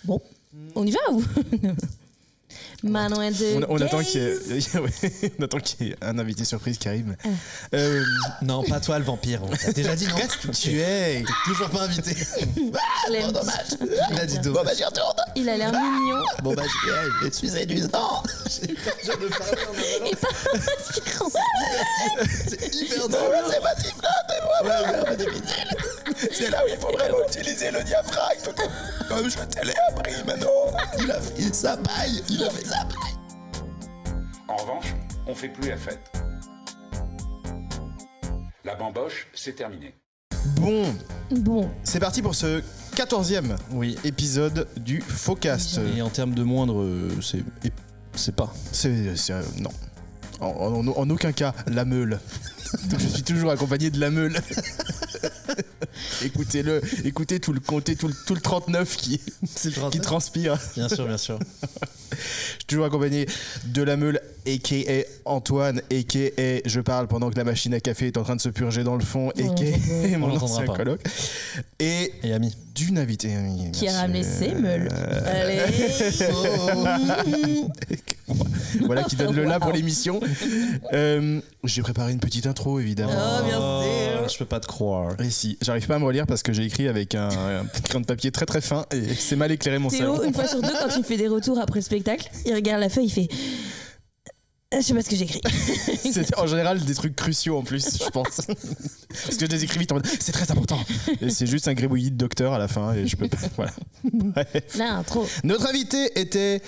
Bon, on y va ou Manon and the On attend Gays. on attend qu'il y ait un invité surprise qui arrive. Non, pas toi le vampire. On t'a déjà dit non. Tu es Toujours pas invité. Je l'aime. Dommage. Il a dit Bon, dommage. J'y retourne. Il a l'air mignon. Bon bah je suis séduisant. J'ai peur de parler en avalant. Et pas inspirant. C'est hyper drôle. C'est pas si C'est là où il faut vraiment utiliser le diaphragme, comme je te l'ai appris, Manon. Il a fait sa paille. Il a fait sa paille. En revanche, on fait plus la fête. La bamboche, c'est terminé. Bon, c'est parti pour ce 14e épisode du Fauxcast. Et en termes de moindre, c'est pas. Non. En aucun cas, la meule. Donc je suis toujours accompagné de la meule. Écoutez tout le comté, tout le 39 qui transpire. Bien sûr. Je suis toujours accompagné de la meule, a.k.a. Antoine, a.k.a. je parle pendant que la machine à café est en train de se purger dans le fond, a.k.a. mon ancien coloc. Et ami. D'une invitée qui a ramené ses meules. Allez. Voilà qui donne le là pour l'émission. J'ai préparé une petite intro, évidemment. Oh, bien sûr. Je peux pas te croire. Et si, j'arrive pas à me relire parce que j'ai écrit avec un petit crayon de papier très très fin et c'est mal éclairé mon cerveau. Théo, une fois sur deux, quand il fait des retours après le spectacle, il regarde la feuille, il fait je sais pas ce que j'écris. C'est en général des trucs cruciaux en plus, je pense. Parce que je les écris vite en mode c'est très important. Et c'est juste un gribouillis de docteur à la fin et je peux pas. Voilà. Bref. L'intro. Notre invitée était.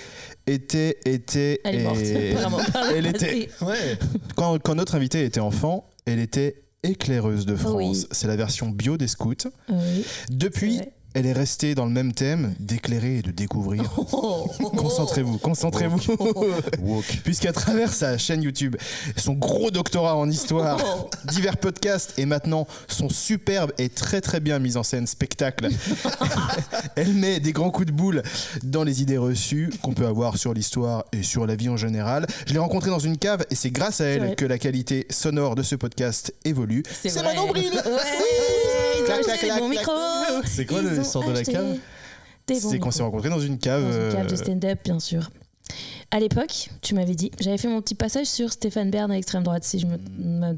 Elle est morte, apparemment. Elle était. Ouais. Quand notre invitée était enfant, elle était éclaireuse de France. Oui. C'est la version bio des scouts. Oui. Depuis, elle est restée dans le même thème d'éclairer et de découvrir. Concentrez-vous. Puisqu'à travers sa chaîne YouTube, son gros doctorat en histoire, divers podcasts et maintenant son superbe et très très bien mis en scène spectacle, elle met des grands coups de boule dans les idées reçues qu'on peut avoir sur l'histoire et sur la vie en général. Je l'ai rencontrée dans une cave et c'est grâce à elle que la qualité sonore de ce podcast évolue. C'est Manon Bril. Ils ont Clac, acheté clac, des bons clac, micros. C'est quoi l'histoire de la cave? C'est qu'on s'est rencontrés dans une cave. Dans une cave de stand-up, bien sûr. À l'époque, tu m'avais dit, j'avais fait mon petit passage sur Stéphane Bern à l'extrême droite, si je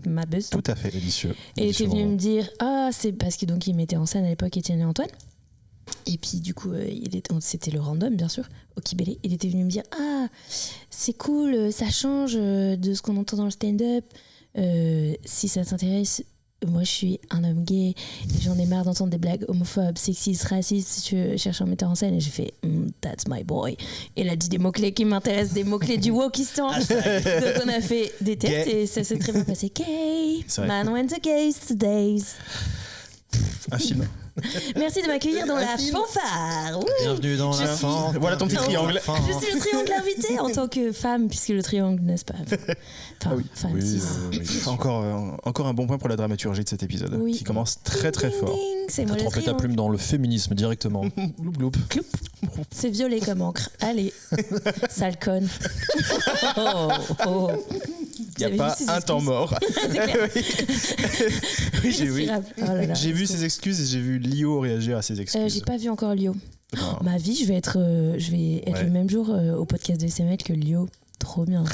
m'abuse. Tout à fait. Délicieux. Et il était venu me dire, c'est parce qu'il mettait en scène à l'époque Étienne et Antoine. Et puis du coup, c'était le random, bien sûr, au Kibélé. Il était venu me dire, c'est cool, ça change de ce qu'on entend dans le stand-up. Si ça t'intéresse, moi je suis un homme gay et j'en ai marre d'entendre des blagues homophobes, sexistes, racistes. Si tu cherches un metteur en scène, et j'ai fait that's my boy. Et elle a dit des mots-clés qui m'intéressent, des mots-clés du wokistan. Donc on a fait des tests et ça s'est très bien passé. Gay, Manon and the Gays today. Un film. Merci de m'accueillir dans la fanfare. Oui. Bienvenue dans la fanfare. Voilà ton petit triangle. Je suis le triangle invité en tant que femme, puisque le triangle, n'est-ce pas? Enfin, femme cis. Encore un bon point pour la dramaturgie de cet épisode, qui commence très très Ding, fort. ding, c'est moi le Tremper ta triangle. plume dans le féminisme directement. Gloup gloup. Cloup. C'est violet comme encre. Allez, sale conne. Il n'y a pas un temps mort. C'est clair. Oui, j'ai vu. Oh là là, J'ai vu ses excuses et j'ai vu Lio réagir à ses excuses. j'ai pas vu encore Lio. Ma vie, je vais être le même jour au podcast de SML que Lio. Trop bien.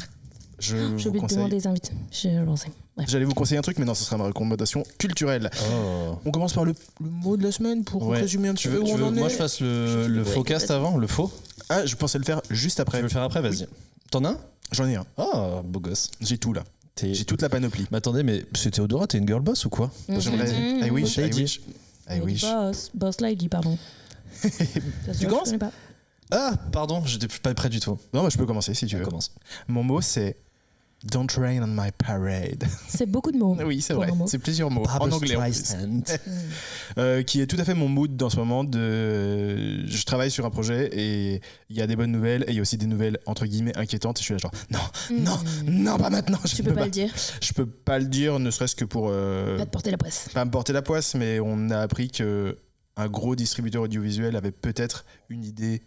Je J'ai vous oublié de conseille. demander des invités. Je vais lancer. Bref. J'allais vous conseiller un truc, mais non, ce sera ma recommandation culturelle. On commence par le mot de la semaine pour résumer un petit peu où on en est. Moi je fasse le Fauxcast avant, le faux? Ah, je pensais le faire juste après. Je vais le faire après, vas-y. T'en as un? J'en ai un. Ah, beau gosse. J'ai tout là. J'ai toute la panoplie. Mais attendez, mais c'est Théodora, t'es une girl boss ou quoi? J'aimerais. I wish, I wish. I wish. Boss lady, pardon. Tu commences? Ah, pardon, j'étais pas prêt du tout. Non, bah, je peux commencer si tu veux. Commence. Mon mot, c'est Don't rain on my parade. C'est beaucoup de mots. Oui, c'est pour vrai. un mot. C'est plusieurs mots. En anglais en plus. Qui est tout à fait mon mood dans ce moment. Je travaille sur un projet et il y a des bonnes nouvelles et il y a aussi des nouvelles entre guillemets inquiétantes. Et je suis là genre non, pas maintenant. Tu peux pas le dire. Je peux pas le dire, ne serait-ce que pour Pas te porter la poisse. pas me porter la poisse, mais on a appris que un gros distributeur audiovisuel avait peut-être une idée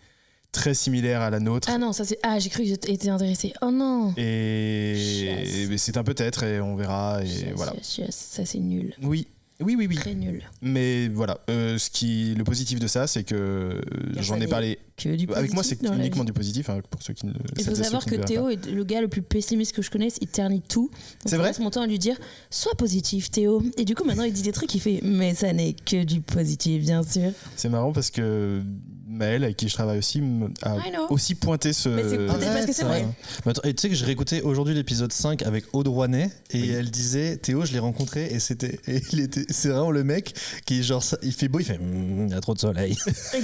très similaire à la nôtre. Ah non, ça c'est. Ah, j'ai cru que tu étais intéressé. Oh non. Et c'est un peut-être et on verra et voilà. Yes, ça c'est nul. Oui. Oui. Très nul. Mais voilà, le positif de ça, c'est que j'en ai parlé. Que du Avec moi, c'est positif dans la uniquement vie. du positif, hein, pour ceux qui ne. Il faut savoir que Théo est le gars le plus pessimiste que je connaisse, il ternit tout. Donc C'est vrai. Je passe mon temps à lui dire sois positif Théo. Et du coup maintenant il dit des trucs, il fait mais ça n'est que du positif bien sûr. C'est marrant parce que Maëlle, avec qui je travaille aussi, a I know. aussi pointé ce. Mais c'est peut-être parce que c'est vrai. Mais attends, et tu sais que j'ai réécouté aujourd'hui l'épisode 5 avec Aude Rouanet et elle disait Théo, je l'ai rencontré et c'est vraiment le mec qui genre il fait beau, il fait il y a trop de soleil. Et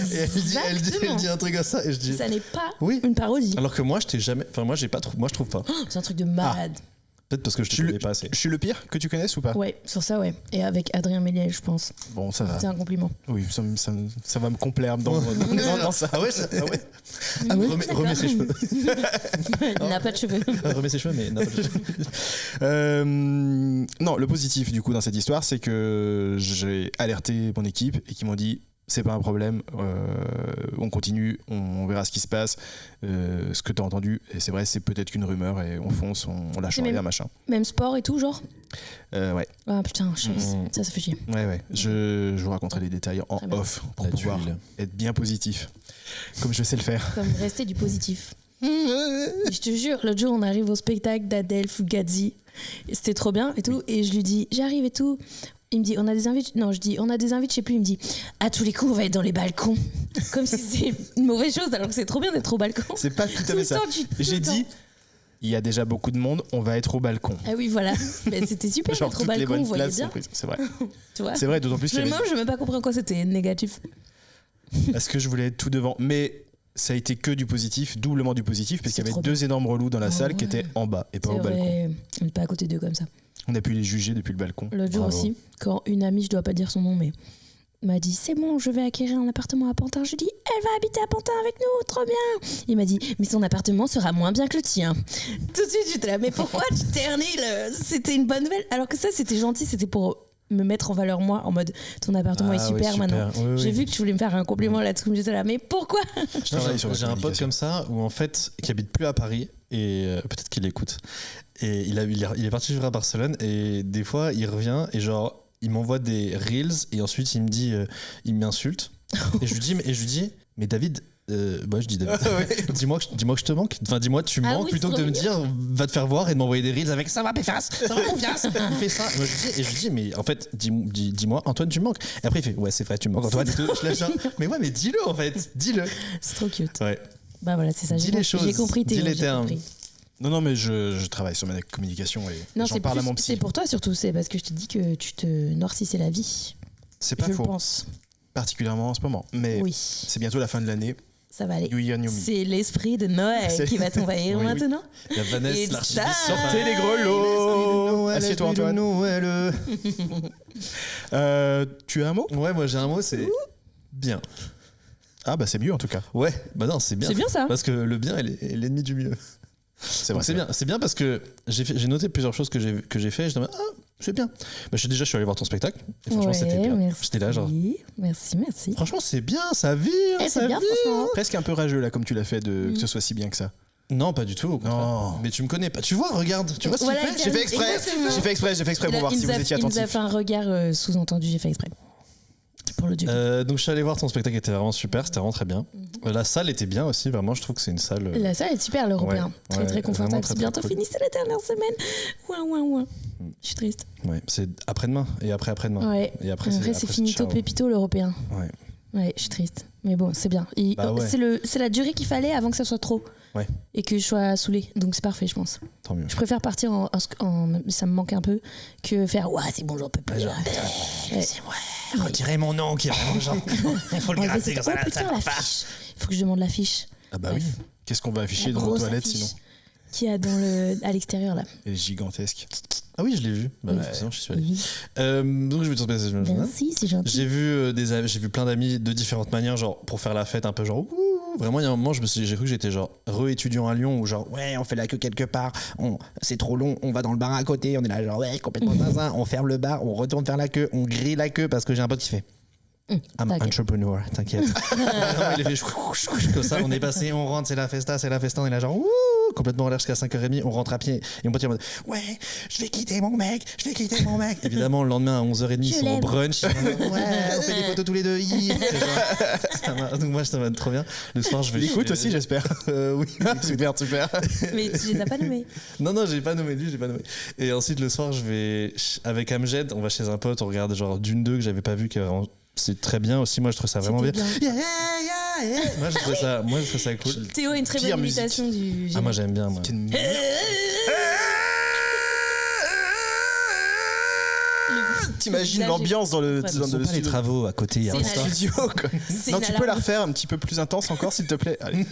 elle dit un truc comme ça et je dis Ça n'est pas oui. une parodie. Alors que moi j'ai pas moi je trouve pas. C'est un truc de malade. Peut-être parce que je te connais pas assez. Je suis le pire que tu connaisses ou pas? Ouais, sur ça ouais. Et avec Adrien Méliel je pense. Bon, ça va. C'est un compliment. Oui, ça va me complaire dans ça. Ah ouais, remets ses cheveux. Il n'a pas de cheveux. Remets ses cheveux mais n'a pas de cheveux. Non, le positif du coup dans cette histoire, c'est que j'ai alerté mon équipe et qu'ils m'ont dit c'est pas un problème, on continue, on verra ce qui se passe, ce que t'as entendu, et c'est vrai, c'est peut-être qu'une rumeur et on fonce, on lâche rien, machin. Même sport et tout genre. Ouais. Ah putain, ça fait chier. Ouais. Je vous raconterai les détails en Très bien. off pour La pouvoir tuile. être bien positif, comme je sais le faire. Comme rester du positif. Je te jure, l'autre jour on arrive au spectacle d'Adèle Fugazi, et c'était trop bien et tout, et je lui dis j'arrive et tout. Il me dit on a des invités, non je dis on a des invités, je sais plus, il me dit à tous les coups on va être dans les balcons, comme si c'était une mauvaise chose alors que c'est trop bien d'être au balcon. C'est pas tout à fait ça. J'ai dit il y a déjà beaucoup de monde, on va être au balcon. Ah oui voilà, mais c'était super Genre d'être au toutes les balcon, bonnes vous voyez places bien. sont prises, c'est vrai. Tu vois, C'est vrai, d'autant plus qu'il y avait... je n'ai même pas compris en quoi c'était négatif. Parce que je voulais être tout devant. Mais ça a été que du positif, doublement du positif, parce C'est qu'il y avait trop deux énormes relous dans la Oh, salle qui ouais. étaient en bas et pas C'est au balcon. vrai, on n'est pas à côté d'eux comme ça. On a pu les juger depuis le balcon. L'autre jour Bravo. aussi, quand une amie, je dois pas dire son nom, mais m'a dit c'est bon, je vais acquérir un appartement à Pantin. Je lui dis elle va habiter à Pantin avec nous, trop bien. Il m'a dit mais son appartement sera moins bien que le tien. Tout de suite j'étais là mais pourquoi tu ternis c'était une bonne nouvelle alors que ça c'était gentil, c'était pour me mettre en valeur moi en mode ton appartement est super maintenant. Oui. J'ai vu que tu voulais me faire un compliment là-dessus, j'étais là mais pourquoi? Je travaille sur la J'ai un pote communication. comme ça où en fait qui habite plus à Paris et peut-être qu'il écoute et il est parti vivre à Barcelone et des fois il revient et genre il m'envoie des reels et ensuite il me dit il m'insulte et je lui dis mais David moi je dis David dis-moi que je te manque, enfin dis-moi tu Ah manques oui, plutôt c'est que de me trop dire va te faire voir et de m'envoyer des reels avec ça va Péface, ça va confiance. Il fait ça. Moi, je lui dis mais en fait dis-moi Antoine tu me manques et après il fait ouais c'est vrai tu me manques Antoine et tout. Je lâche un, mais ouais mais dis-le en fait dis-le. C'est trop cute. Ouais. Bah voilà c'est ça. Dis les choses, J'ai compris dis Théo, les j'ai termes. compris. Non, mais je travaille sur ma communication et Non, j'en c'est parle à mon plus, c'est psy. pour toi surtout, c'est parce que je t'ai dit que tu te noircissais la vie. C'est pas Je faux, le pense. particulièrement en ce moment. Mais Oui, c'est bientôt la fin de l'année. ça va aller. New Year, New Me. C'est l'esprit de Noël C'est- qui va t'envahir Oui, oui. maintenant. Il y a Vanessa It's l'archiviste. time. Sortez les grelots. Assieds-toi, Antoine. Tu as un mot? Ouais, moi j'ai un mot, c'est bien. Ah bah c'est mieux en tout cas. Ouais, bah non, c'est bien. C'est bien ça. Parce que le bien est l'ennemi du mieux. C'est Donc vrai. c'est bien. C'est bien parce que j'ai noté plusieurs choses que j'ai fait. Et je me dis, c'est bien. Bah, je suis allé voir ton spectacle. Et franchement, c'était bien. Merci. J'étais là, genre. Merci. Franchement, c'est bien, ça vire. Eh, ça c'est bien vire. franchement. Presque un peu rageux là comme tu l'as fait que ce soit si bien que ça. Non, pas du tout. Au contraire. Non. Mais tu me connais pas. Tu vois, regarde. Tu vois ce Voilà, qu'il fait il J'ai fait exprès. Exactement. J'ai fait exprès pour voir Il si nous vous a- étiez Il nous a attentif. fait un regard sous-entendu, j'ai fait exprès. Pour le dieu. Donc je suis allé voir ton spectacle, était vraiment super. C'était vraiment très bien. La salle était bien aussi. Vraiment, je trouve que c'est une salle. La salle est super, l'européen. Ouais, Très ouais, confortable. vraiment C'est très, bientôt très fini, c'est la dernière semaine. Ouin. Je suis triste. Ouais, c'est après-demain et après-demain. Ouais. Et après, c'est finito ciao. pépito l'européen. Ouais. Ouais, je suis triste. Mais bon, c'est bien. Bah ouais. C'est la durée qu'il fallait avant que ça soit trop. Ouais. Et que je sois saoulée. Donc c'est parfait, je pense. Tant mieux. Je préfère partir ça me manque un peu que faire ouais, c'est bon, j'en peux plus. Ouais, genre, Ouais. c'est moi. Retirez mon nom qui est vraiment genre. Il faut le En fait, gratter c'est comme ça. oh putain, l'affiche. Il faut que je demande l'affiche. Ah bah oui. Bref. Qu'est-ce qu'on va afficher La dans nos grosse toilettes affiche sinon? Qu'il y a à l'extérieur là. Elle est gigantesque. Ah oui, je l'ai vu. Bah, Oui. forcément, je suis allé. Oui. Donc je vais te passer. Merci, c'est gentil. J'ai vu j'ai vu plein d'amis de différentes manières, genre pour faire la fête un peu genre. Ouh, vraiment, il y a un moment, j'ai cru que j'étais genre re-étudiant à Lyon ou genre ouais, on fait la queue quelque part, c'est trop long, on va dans le bar à côté, on est là genre ouais, complètement zinzin, on ferme le bar, on retourne faire la queue, on grille la queue parce que j'ai un pote qui fait. I'm T'inquiète. entrepreneur, t'inquiète. Vraiment, il est fait comme ça, on est passé, on rentre, c'est la festa, on est là genre wouh, complètement en l'air jusqu'à 5h30, on rentre à pied et on part en mode ouais, je vais quitter mon mec. Évidemment, le lendemain à 11h30, ils sont au brunch. Ouais, on fait des photos tous les deux. Donc moi, ça va être trop bien. Le soir, je vais. L'écoute aussi, j'espère. Oui. Super. Mais tu les as pas nommés. Non, j'ai pas nommé lui, j'ai pas nommé. Et ensuite, le soir, je vais avec Amjed, on va chez un pote, on regarde genre Dune 2 que j'avais pas vu, c'est très bien aussi. Moi, je trouve ça vraiment bien. C'était Moi, je trouve ça cool. Théo a une très Pire bonne imitation du. Ah, moi, j'aime bien. Moi. T'imagines l'ambiance dans le Ouais, Ce sont pas les travaux à côté. Il y a C'est un une star. studio, quoi. C'est Non, une tu peux la alarme. refaire un petit peu plus intense encore, s'il te plaît. Allez.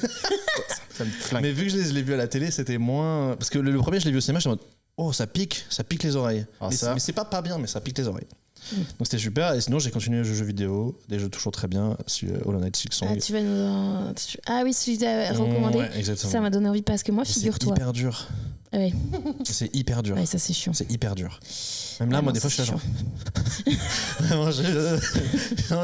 Ça me flingue. Mais vu que je l'ai vu à la télé, c'était moins. Parce que le premier, je l'ai vu au cinéma, j'étais en mode oh, ça pique les oreilles. Ah, mais ça. mais c'est pas bien, mais ça pique les oreilles. Donc c'était super. Et sinon, j'ai continué les jeux vidéo, des jeux toujours très bien, sur Hollow Knight Silksong. Ah, tu vas nous. Ah oui, celui que tu as recommandé. Ouais, exactement. Ça m'a donné envie parce que moi, Mais figure-toi. C'est hyper dur. Ah ouais. C'est hyper dur. Ouais, ça c'est chiant. C'est hyper dur. Même là, Ah moi, non, des fois, je c'est suis là genre. Vraiment,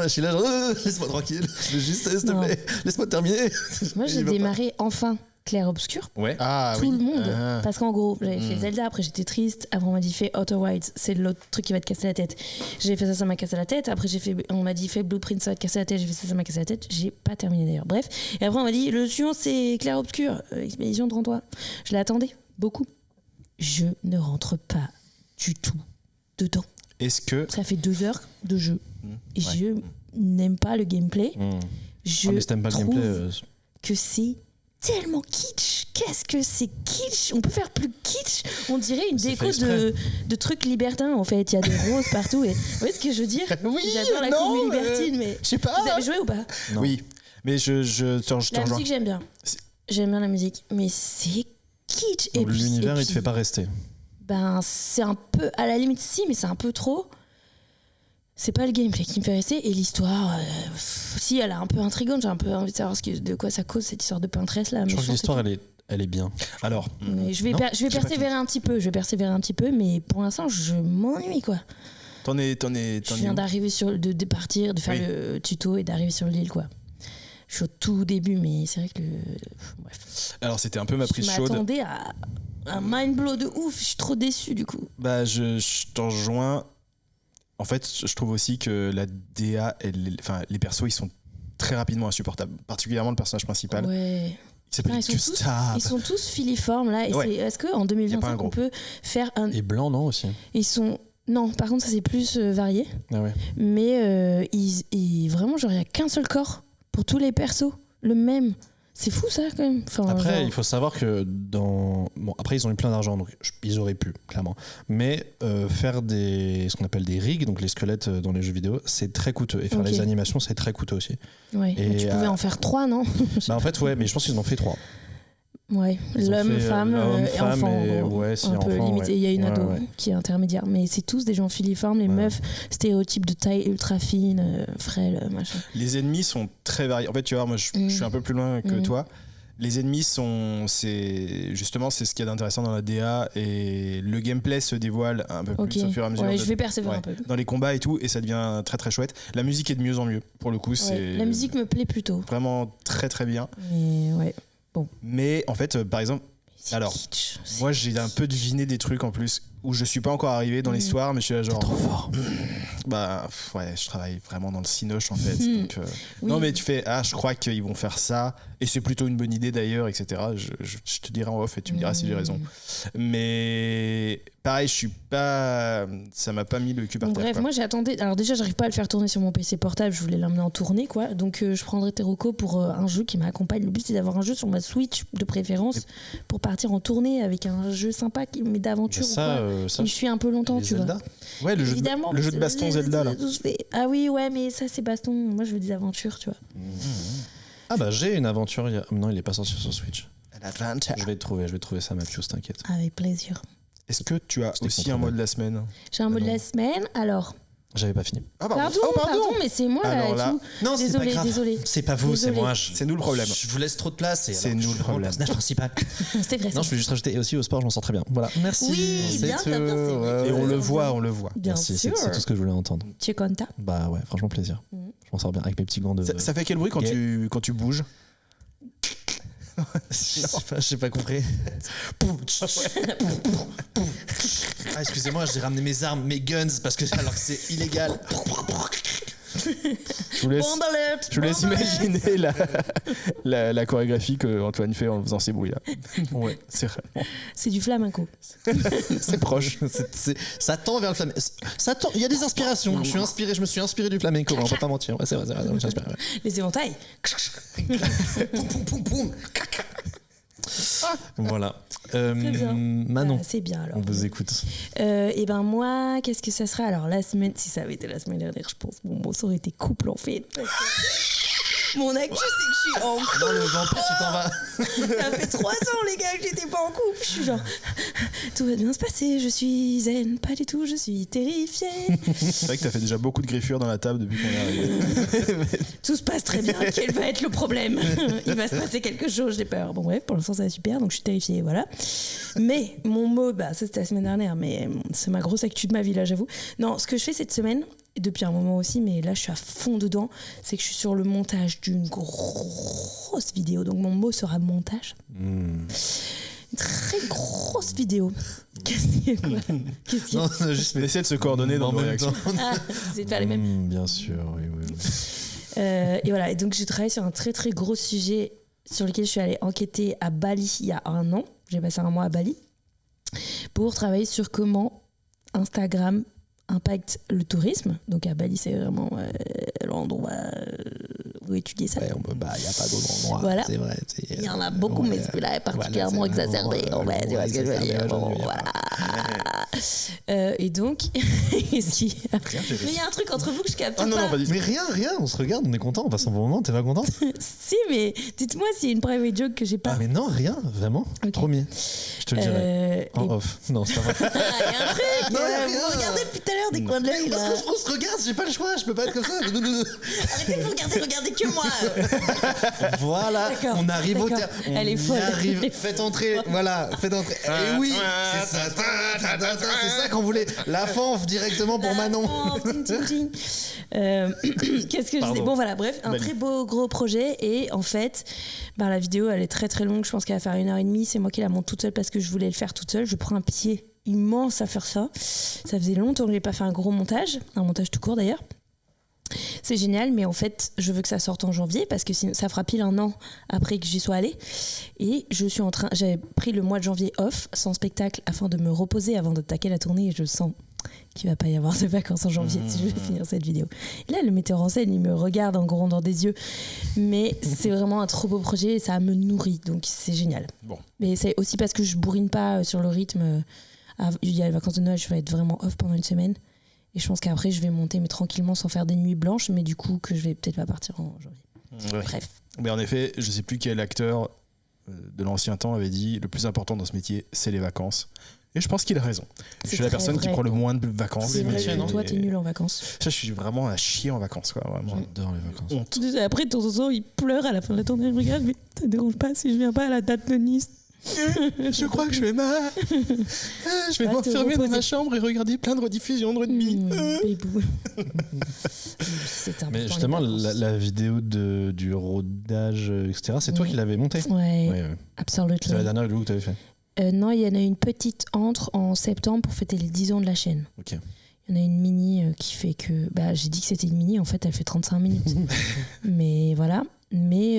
je suis là genre. Laisse-moi tranquille. S'il te Non. plaît. Laisse-moi terminer. Moi, j'ai Il veut pas. démarré enfin Clair Obscur. Ouais. Ah Tout oui. le monde. Ah. Parce qu'en gros, j'avais fait Zelda, après j'étais triste, après on m'a dit fais Outer Wilds, c'est l'autre truc qui va te casser la tête. J'ai fait ça m'a cassé la tête. Après on m'a dit fais Blueprint, ça va te casser la tête. J'ai fait ça m'a cassé la tête. J'ai pas terminé d'ailleurs. Bref. Et après on m'a dit le suivant c'est Clair Obscur, Expédition de Rends-toi. Je l'attendais beaucoup. Je ne rentre pas du tout dedans. Est-ce que. Ça fait 2 heures de jeu. Et Ouais. je n'aime pas le gameplay. Je Ah, mais si t'aimes pas le trouve gameplay. que c'est tellement kitsch. Qu'est-ce que c'est kitsch? On peut faire plus kitsch. On dirait une C'est déco fait exprès. de trucs libertins en fait. Il y a des roses partout. Et... Vous voyez ce que je veux dire? Oui, J'adore la non, commu libertine, mais Je sais pas. vous avez joué ou pas? Non. Oui. Mais je te La rejoins. musique j'aime bien. C'est- J'aime bien la musique, mais c'est kitsch. Donc, puis- l'univers, et il te puis, fait pas rester. Ben c'est un peu à la limite si, mais c'est un peu trop. C'est pas le gameplay qui me fait rester et l'histoire. Si elle est un peu intrigante, j'ai un peu envie de savoir de quoi ça cause cette histoire de peintresse là. Je crois que méchante et l'histoire, elle est bien. Alors, Mais je vais, Non, je vais j'ai pas persévérer un petit peu. Je vais persévérer un petit peu, mais pour l'instant, je m'ennuie quoi. t'en es Je viens d'arriver de partir, de faire Oui. le tuto et d'arriver sur l'île quoi. Je suis au tout début, mais c'est vrai que bref. Alors, c'était un peu ma Je prise chaude. m'attendais à un mind blow de ouf. Je suis trop déçue du coup. Bah, je t'en rejoins. En fait, je trouve aussi que la DA, les persos, ils sont très rapidement insupportables. Particulièrement le personnage principal. Ouais. Il s'appelle Putain, Gustave. Ils sont tous filiformes là. Et Ouais. est-ce qu'en Y a pas un 2025 gros. on peut faire un. Et blanc, non, aussi. Ils sont. Non, par contre, ça c'est plus varié. Ah ouais. Mais vraiment, genre, il n'y a qu'un seul corps pour tous les persos. Le même. C'est fou ça quand même. Enfin, Après, genre- il faut savoir que dans. Bon, après, ils ont eu plein d'argent, donc ils auraient pu, clairement. Mais faire ce qu'on appelle des rigs, donc les squelettes dans les jeux vidéo, c'est très coûteux. Et faire Ok. les animations, c'est très coûteux aussi. Ouais, Et, mais tu pouvais en faire 3, non? Bah, en fait, ouais, mais je pense qu'ils en ont fait 3. Ouais, Ils ont l'homme, fait, femme, l'homme, et femme enfant. et- en gros. ouais, si, un peu enfant, limité. ouais. Il y a une Ouais, ado ouais. qui est intermédiaire, mais c'est tous des gens filiformes, les Ouais. meufs, stéréotypes de taille ultra fine, frêle, machin. Les ennemis sont très variés. En fait, tu vois, moi, je suis un peu plus loin que toi. Les ennemis c'est ce qu'il y a d'intéressant dans la DA et le gameplay se dévoile un peu Ok, plus au fur et à mesure. ouais, je vais persévérer un peu. Dans les combats et tout, et ça devient très très chouette. La musique est de mieux en mieux. Pour le coup, Ouais, c'est la musique me plaît plutôt. vraiment très très bien. Mais ouais, Mais en fait, par exemple, c'est Alors, kitsch. C'est- moi j'ai un peu deviné des trucs en plus où je suis pas encore arrivé dans l'histoire, mais je suis là genre. Trop fort. Bah ouais, je travaille vraiment dans le cinoche en fait. Hmm. Donc, Oui. Non, mais tu fais, je crois qu'ils vont faire ça, et c'est plutôt une bonne idée d'ailleurs, etc. Je te dirai en off et tu me diras si j'ai raison. Mais pareil, je suis pas. Ça m'a pas mis le cul par Donc, terre. bref, quoi. moi j'attendais. Alors déjà, j'arrive pas à le faire tourner sur mon PC portable. Je voulais l'emmener en tournée, quoi. Donc je prendrai Teroko pour un jeu qui m'accompagne. Le but c'est d'avoir un jeu sur ma Switch de préférence pour partir en tournée avec un jeu sympa qui met d'aventure. ou quoi, qui me suit un peu longtemps, les tu vois. Zelda. Ouais, le Évidemment. jeu de baston Zelda là. Ah oui, ouais, mais ça c'est baston. Moi je veux des aventures, tu vois. Ah bah j'ai une aventure. Non, il est pas sorti sur Switch. Je vais te trouver ça, Mathieu, t'inquiète. Avec plaisir. Est-ce que tu as C'était aussi contre un mot moi. de la semaine? J'ai un mot de non. la semaine. Alors, J'avais pas fini. Ah pardon, mais c'est moi là Alors et là- tout. Non, Désolé. C'est pas vous, c'est Désolé. moi. C'est nous le problème. Je vous laisse trop de place. Et C'est alors, nous je le suis vraiment problème. personnage principal. C'est vrai. Non, ça. je vais juste rajouter. Et aussi au sport, je m'en sors très bien. Voilà. Merci. Oui, C'est bien, tout. t'as bien, c'est vrai. Ouais, Et ouais. on le voit. Bien Merci, sûr. c'est tout ce que je voulais entendre. Tu es content? Bah ouais, franchement plaisir. Mhm. Franchement m'en sors bien avec mes petits gants de. Ça fait quel bruit quand tu bouges? J'ai pas compris. Ah, excusez-moi, j'ai ramené mes armes, mes guns, parce que alors que c'est illégal. Je vous laisse imaginer la chorégraphie que Antoine fait en faisant ces bruits-là. Ouais, c'est vraiment. C'est du flamenco. C'est proche. Ça tend vers le flamenco. Il y a des inspirations. Je me suis inspiré du flamenco, on va pas mentir. Ouais, c'est vrai, je me suis inspiré, ouais. Les éventails. Poum, poum, poum, poum. Voilà. Très bien. Manon, C'est bien alors. on vous écoute. Et ben moi, qu'est-ce que ça sera? Alors la semaine, si ça avait été la semaine dernière, je pense mon mot ça aurait été couple en fait. Mon actu, c'est que je suis en couple. Non, le vampire, tu t'en vas. Ça fait 3 ans, les gars, que j'étais pas en couple. Je suis genre, tout va bien se passer, je suis zen. Pas du tout, je suis terrifiée. C'est vrai que t'as fait déjà beaucoup de griffures dans la table depuis qu'on est arrivé. Tout se passe très bien. Quel va être le problème? Il va se passer quelque chose, j'ai peur. Bon, bref, pour l'instant, ça va super, donc je suis terrifiée, voilà. Mais mon mot, bah, ça c'était la semaine dernière, mais c'est ma grosse actu de ma vie, là, j'avoue. Non, ce que je fais cette semaine, et depuis un moment aussi, mais là je suis à fond dedans, c'est que je suis sur le montage d'une grosse vidéo. Donc mon mot sera montage. Une très grosse vidéo. Qu'est-ce qu'il y a, quoi? Qu'est-ce qu'il y a? Non, juste On essaie de se coordonner dans nos même réactions. temps. Ah, c'est de faire les mêmes. Bien sûr, oui. Et voilà, et donc j'ai travaillé sur un très très gros sujet sur lequel je suis allée enquêter à Bali il y a 1 an. J'ai passé 1 mois à Bali pour travailler sur comment Instagram impacte le tourisme. Donc à Bali, c'est vraiment l'endroit où étudier ça. Ouais, il n'y a pas d'autre endroit. Voilà. C'est vrai. Il y en a beaucoup, mais celui-là est particulièrement exacerbé. Tu vois ce que je veux dire. Bon, voilà. Et donc, qu'est-ce qu'il y a? Mais il y a un truc entre vous que je capte Ah non, pas. non, pas du tout. Mais rien, on se regarde, on est content, on passe un bon moment, t'es pas content? Si, mais dites-moi s'il y a une private joke que j'ai pas. Ah mais non, rien, vraiment, Ok. promis. Je te le dirai. En et- off. Non, c'est pas vrai. Ah, il y a un truc. Non, y a Vous rien. regardez depuis tout à l'heure des coins de l'œil là. Parce qu'on se regarde, j'ai pas le choix, je peux pas être comme ça. Arrêtez de vous regarder, regardez que moi. Voilà, D'accord, on arrive au d'accord. terme. Elle est folle. Arrive. Faites entrer, voilà, faites entrer. Et oui, c'est ça. C'est ça qu'on voulait. La fanf directement pour Manon. Oh, ting, ting, ting. Qu'est-ce que je Pardon. disais? Bon voilà, bref, un très beau gros projet. Et en fait, ben, la vidéo elle est très très longue. Je pense qu'elle va faire 1h30. C'est moi qui la monte toute seule parce que je voulais le faire toute seule. Je prends un pied immense à faire ça. Ça faisait longtemps que je n'ai pas fait un gros montage, un montage tout court d'ailleurs. C'est génial, mais en fait, je veux que ça sorte en janvier parce que sinon, ça fera pile 1 an après que j'y sois allée. Et j'avais pris le mois de janvier off, sans spectacle, afin de me reposer avant d'attaquer la tournée. Et je sens qu'il va pas y avoir de vacances en janvier si je veux finir cette vidéo. Et là, le metteur en scène, il me regarde en grondant des yeux. Mais c'est vraiment un trop beau projet et ça me nourrit, donc c'est génial. Bon. Mais c'est aussi parce que je bourrine pas sur le rythme. Il y a les vacances de Noël, je vais être vraiment off pendant 1 semaine. Et je pense qu'après, je vais monter mais tranquillement sans faire des nuits blanches, mais du coup, que je vais peut-être pas partir en janvier. Ouais. Bref. Mais en effet, je sais plus quel acteur de l'ancien temps avait dit le plus important dans ce métier, c'est les vacances. Et je pense qu'il a raison. Je C'est suis la très personne qui vrai. prend le moins de vacances. C'est vrai mais- que toi, t'es nul en vacances. Ça, je suis vraiment à chier en vacances, quoi. Vraiment. J'adore les vacances. Honte. Après, de temps en temps, il pleure à la fin de la tournée. Il me regarde, mais ça te dérange pas si je viens pas à la date de Nice? Je crois que je vais je vais Va te m'enfermer dans reposer. ma chambre et regarder plein de rediffusions de rugby. Bébou. C'est important, Mais les justement, vacances. la vidéo du rodage, etc., c'est toi Oui. qui l'avais montée? Ouais, Ouais. absolument. C'est la dernière vidéo que tu avais fait. Non, il y en a une petite entre en septembre pour fêter les 10 ans de la chaîne. Ok. Il y en a une mini qui fait que... Bah, j'ai dit que c'était une mini, en fait, elle fait 35 minutes. Mais voilà. Mais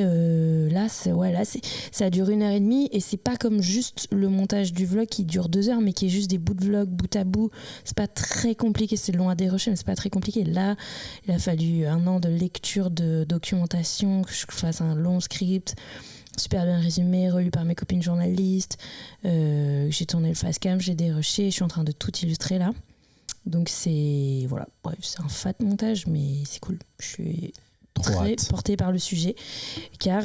là, ça dure 1h30 et c'est pas comme juste le montage du vlog qui dure 2 heures, mais qui est juste des bouts de vlog bout à bout. C'est pas très compliqué, c'est long à dérocher, mais c'est pas très compliqué. Là, il a fallu 1 an de lecture, de documentation, que je fasse un long script, super bien résumé, relu par mes copines journalistes. J'ai tourné le facecam, j'ai dérushé, je suis en train de tout illustrer là. Donc c'est voilà, bref, c'est un fat montage, mais c'est cool. Je suis très portée par le sujet, car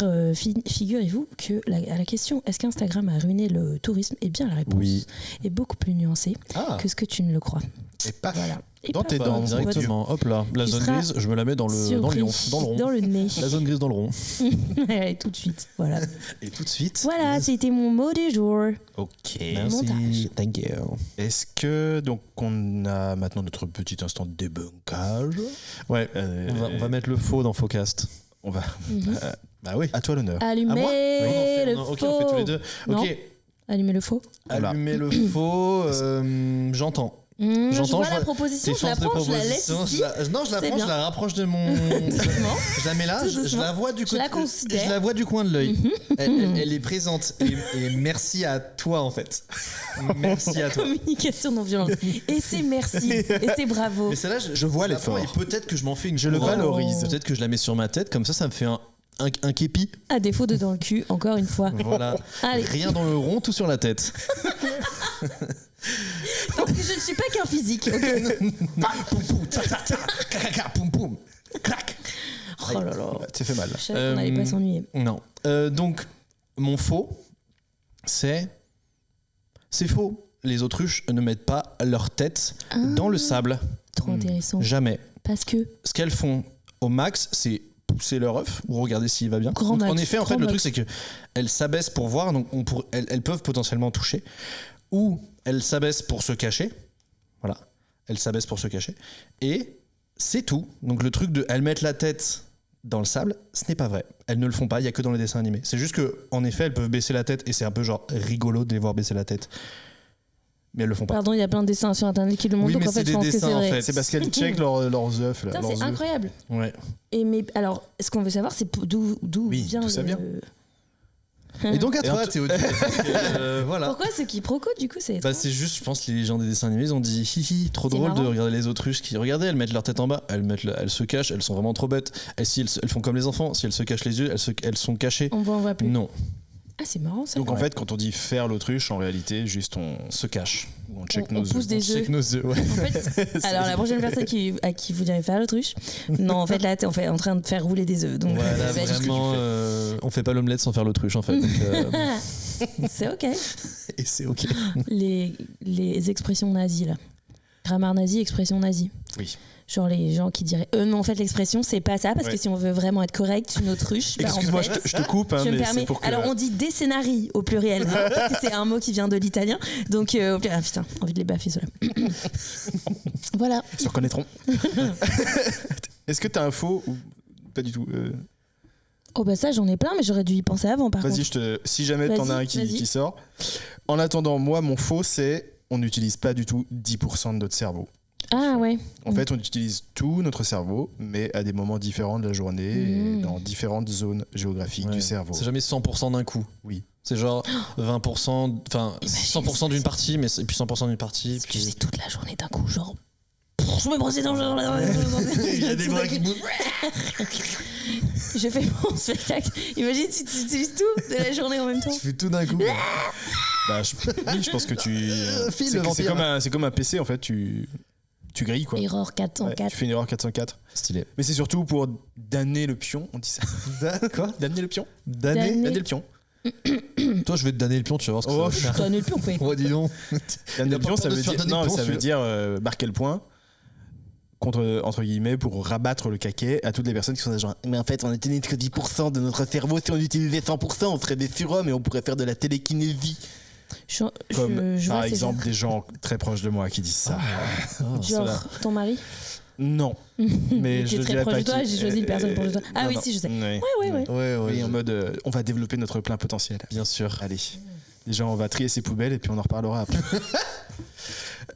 figurez-vous que à la question est-ce qu'Instagram a ruiné le tourisme, eh bien la réponse Oui. est beaucoup plus nuancée Ah. que ce que tu ne le crois. Et paf. Voilà. Et Dans paf, tes dents, votre Directement, hop là, la Tu zone seras grise, je me la mets dans le surpris lion, dans le rond. Dans le nez. La zone grise dans le rond. Allez, tout de suite. Voilà. Et tout de suite. Voilà, c'était mon mot du jour. Ok. Montage. Thank you. Est-ce que donc on a maintenant notre petit instant de débunkage? Ouais, on va mettre le faux dans Fauxcast. On va. Mhm. Bah oui. À toi l'honneur. Allumez moi le non, faux. ok, on fait tous les deux. Non. Ok, Allumez le faux. Voilà. allumer le faux, j'entends. Je J'entends, vois je la vois proposition, tes je la chances de prends, je la laisse proposition, ici. non, je la C'est prends, bien. je la rapproche de mon. Doucement. Je la mets là, Tout je doucement. la vois du Je côté. la considère. Je la vois du coin de l'œil. Elle est présente. Et merci à toi, en fait. Merci à toi. Communication non violente. Et c'est merci. Et c'est bravo. Mais celle-là, Je vois la l'effort. prends Et peut-être que je m'en fais une. Je le couronne. valorise. Peut-être que je la mets sur ma tête, comme ça me fait un képi. À défaut de dans le cul, encore une fois. Voilà. Allez. Rien dans le rond, tout sur la tête. Donc je ne suis pas qu'un physique. ok Poum poum, ta ta ta, caca, poum poum, clac. Oh là là. Ça fait mal. Je savais qu'on n'allait pas s'ennuyer. Non. Donc, mon faux, c'est faux. Les autruches ne mettent pas leur tête dans le sable. Trop intéressant. Jamais. Parce que Ce qu'elles font au max, c'est pousser leur œuf ou regarder s'il va bien. Grand Donc, en max, effet, en fait, grand le truc, max. c'est qu'elles s'abaissent pour voir, donc elles peuvent potentiellement toucher. Ou elles s'abaissent pour se cacher. Voilà. Elles s'abaissent pour se cacher. Et c'est tout. Donc le truc de elles mettent la tête dans le sable, ce n'est pas vrai. Elles ne le font pas, il n'y a que dans les dessins animés. C'est juste que en effet, elles peuvent baisser la tête et c'est un peu genre rigolo de les voir baisser la tête. Mais elles le font pas. Pardon, il y a plein de dessins sur internet qui le montrent, Oui, donc mais en fait, c'est je des pense que c'est dessins, en vrai. fait. C'est parce qu'elles checkent leurs œufs là. Putain, leurs c'est œufs. incroyable. Ouais. Et mais alors, ce qu'on veut savoir, c'est d'où Oui, vient d'où ça vient. Et donc à Et toi, en Théodule. Voilà. Pourquoi ce quiproquo du coup c'est Bah, c'est juste, je pense, les gens des dessins animés, ils ont dit hihi, trop C'est drôle de marrant. regarder les autruches qui regardez, elles mettent leur tête en bas, elles se cachent, elles sont vraiment trop bêtes. Et si elles font comme les enfants, si elles se cachent les yeux, elles sont cachées. on voit plus. Non, Ah, c'est marrant ça. Donc en fait, quand on dit faire l'autruche, en réalité, juste on se cache. check on nos œufs. pousse des Check œufs. nos œufs, ouais. En fait, alors la prochaine personne à qui vous direz faire l'autruche, non, en fait là t'es en train de faire rouler des œufs. Donc Voilà, c'est juste que vraiment, on fait pas l'omelette sans faire l'autruche en fait. Donc, c'est ok. et c'est ok. Les expressions nazies là. Grammaire nazie, expression nazie. Oui. Genre les gens qui diraient non en fait l'expression c'est pas ça parce Ouais. que si on veut vraiment être correct une autruche bah, en Excuse-moi, fait, je te coupe, hein, je me mais permets. c'est pour que. Alors on dit des scénarii au pluriel hein, parce que c'est un mot qui vient de l'italien donc au pluriel. Ah, putain envie de les baffer ceux-là. Voilà. Ils se reconnaîtront. Est-ce que t'as un faux ou pas du tout Oh bah ça j'en ai plein mais j'aurais dû y penser avant par Vas-y, contre. si jamais t'en as un Vas-y. qui sort. En attendant, moi, mon faux, c'est on n'utilise pas du tout 10% de notre cerveau. Ah ouais. En fait, on utilise tout notre cerveau, mais à des moments différents de la journée et dans différentes zones géographiques Ouais. du cerveau. C'est jamais 100% d'un coup. Oui. C'est genre 20%, enfin 100% d'une partie, mais et puis 100% d'une partie. Tu faisais toute la journée d'un coup genre. Je me brossais dans le. Il y a des bras qui bougent. Je fais mon spectacle. Imagine si tu utilises tout de la journée en même temps. Tu fais tout d'un coup. Bah, oui, je pense que tu. File, c'est le vampire. c'est comme un PC en fait. Tu grilles quoi. Erreur Ouais, 404. tu fais une erreur 404. Stylé. Mais c'est surtout pour damner le pion, on dit ça. Quoi? Damner le pion. Damner. Damner. Damner le pion. Toi, je vais te damner le pion, tu vas voir ce que Oh, ça va faire. T'as nul plus on fait. Oh, dis donc. Damner le pas pion, peur ça de veut se faire dire, donner le non, pion, ça veut celui-là. dire marquer le point. Entre guillemets, pour rabattre le caquet à toutes les personnes qui sont genre. Mais en fait, on n'utilise que 10% de notre cerveau. Si on utilisait 100%, on serait des surhommes et on pourrait faire de la télékinésie. Comme je par vois, c'est exemple des gens très proches de moi qui disent ça. Genre ton mari. Non. Mais Qui je est très dirais proche pas de toi, qui- j'ai choisi une personne proche de toi. Ah non, oui, non. si, je sais. Ouais. Ouais. Ouais, Oui, en mode on va développer notre plein potentiel. Bien sûr. Allez. Déjà, on va trier ses poubelles et puis on en reparlera après.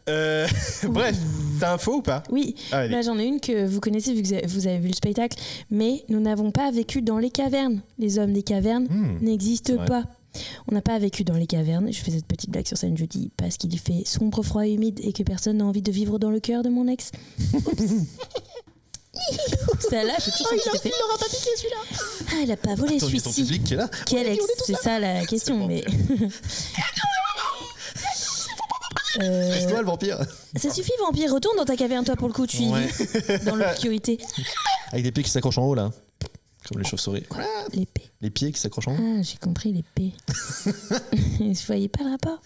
Bref, t'as un faux ou pas? Oui, Ah, allez. là j'en ai une que vous connaissez vu que vous avez vu le spectacle, mais nous n'avons pas vécu dans les cavernes. Les hommes des cavernes n'existent vrai. pas. On n'a pas vécu dans les cavernes. Je fais cette petite blague sur scène, je dis parce qu'il fait sombre, froid et humide et que personne n'a envie de vivre dans le cœur de mon ex. Celle-là, j'ai toujours qu'il fait. Il l'aura pas piqué celui-là. Ah, il a pas volé Attends, il y a ton celui-ci. public qui est là. Quel ex? C'est ça la question, mais. Toi, le vampire. Ça suffit, vampire, retourne dans ta caverne, toi, pour le coup, tu y Ouais. vis dans l'obscurité. Avec des pieds qui s'accrochent en haut, là. Comme les chauves-souris. L'épée. Les pieds qui s'accrochent en haut. Ah, j'ai compris, l'épée. Je voyais pas le rapport.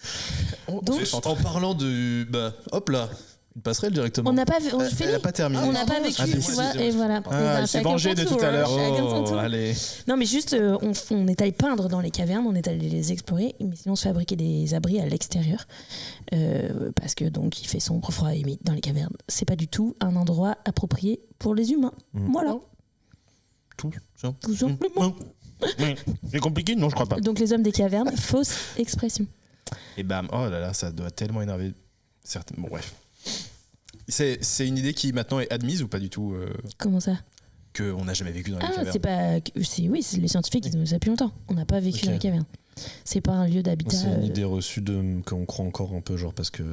Donc, En parlant de. Bah, hop là. Une passerelle directement. On n'a pas, on Elle finit. a pas terminé. On n'a pas vécu, Ah, tu décidément. vois, et voilà. Ah, Eh ben, il s'est chacun vengé son de tour, tout à l'heure. hein, chacun son tour. Allez. Non, mais juste, on est allé peindre dans les cavernes, on est allé les explorer, mais sinon on se fabriquait des abris à l'extérieur. Parce que donc il fait sombre, froid et humide dans les cavernes. C'est pas du tout un endroit approprié pour les humains. Voilà. Tout ça. Tout simplement. C'est compliqué? Non, je crois pas. Donc les hommes des cavernes, fausse expression. Et bam, oh là là, ça doit tellement énerver certains. Bon, bref. C'est une idée qui maintenant est admise ou pas du tout Comment ça? qu'on n'a jamais vécu dans les Ah, cavernes? c'est pas. Oui, c'est les scientifiques qui nous depuis longtemps. On n'a pas vécu Ok. dans les cavernes. C'est pas un lieu d'habitat. C'est une idée reçue qu'on croit encore un peu, genre parce que.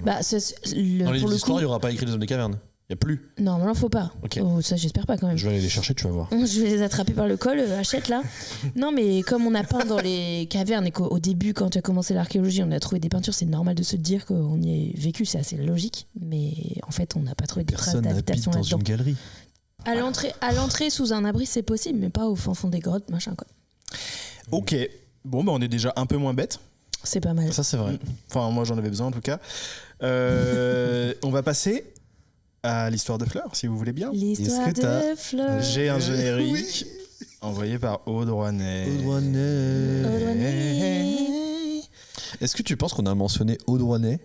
Bah, Dans les pour livres le d'histoire, coup, il n'y aura pas écrit les hommes des cavernes. Il n'y a plus. normalement, faut pas. Ok. Oh, ça, j'espère pas quand même. Je vais aller les chercher, tu vas voir. Je vais les attraper par le col, achète là. Non, mais comme on a peint dans les cavernes et qu'au début, quand tu as commencé l'archéologie, on a trouvé des peintures, c'est normal de se dire qu'on y est vécu, c'est assez logique. Mais en fait, on n'a pas trouvé de traces Personne n'habite d'habitation dans là-dedans. une galerie. À l'entrée, sous un abri, c'est possible, mais pas au fond des grottes, machin quoi. Ok. Bon, bah on est déjà un peu moins bête. C'est pas mal. Ça, c'est vrai. Enfin, moi j'en avais besoin en tout cas. On va passer à l'histoire de Fleur, si vous voulez bien. L'histoire Est-ce que t'as- de Fleur. J'ai un générique envoyé par Aude Rouanet. Est-ce que tu penses qu'on a mentionné Aude Rouanet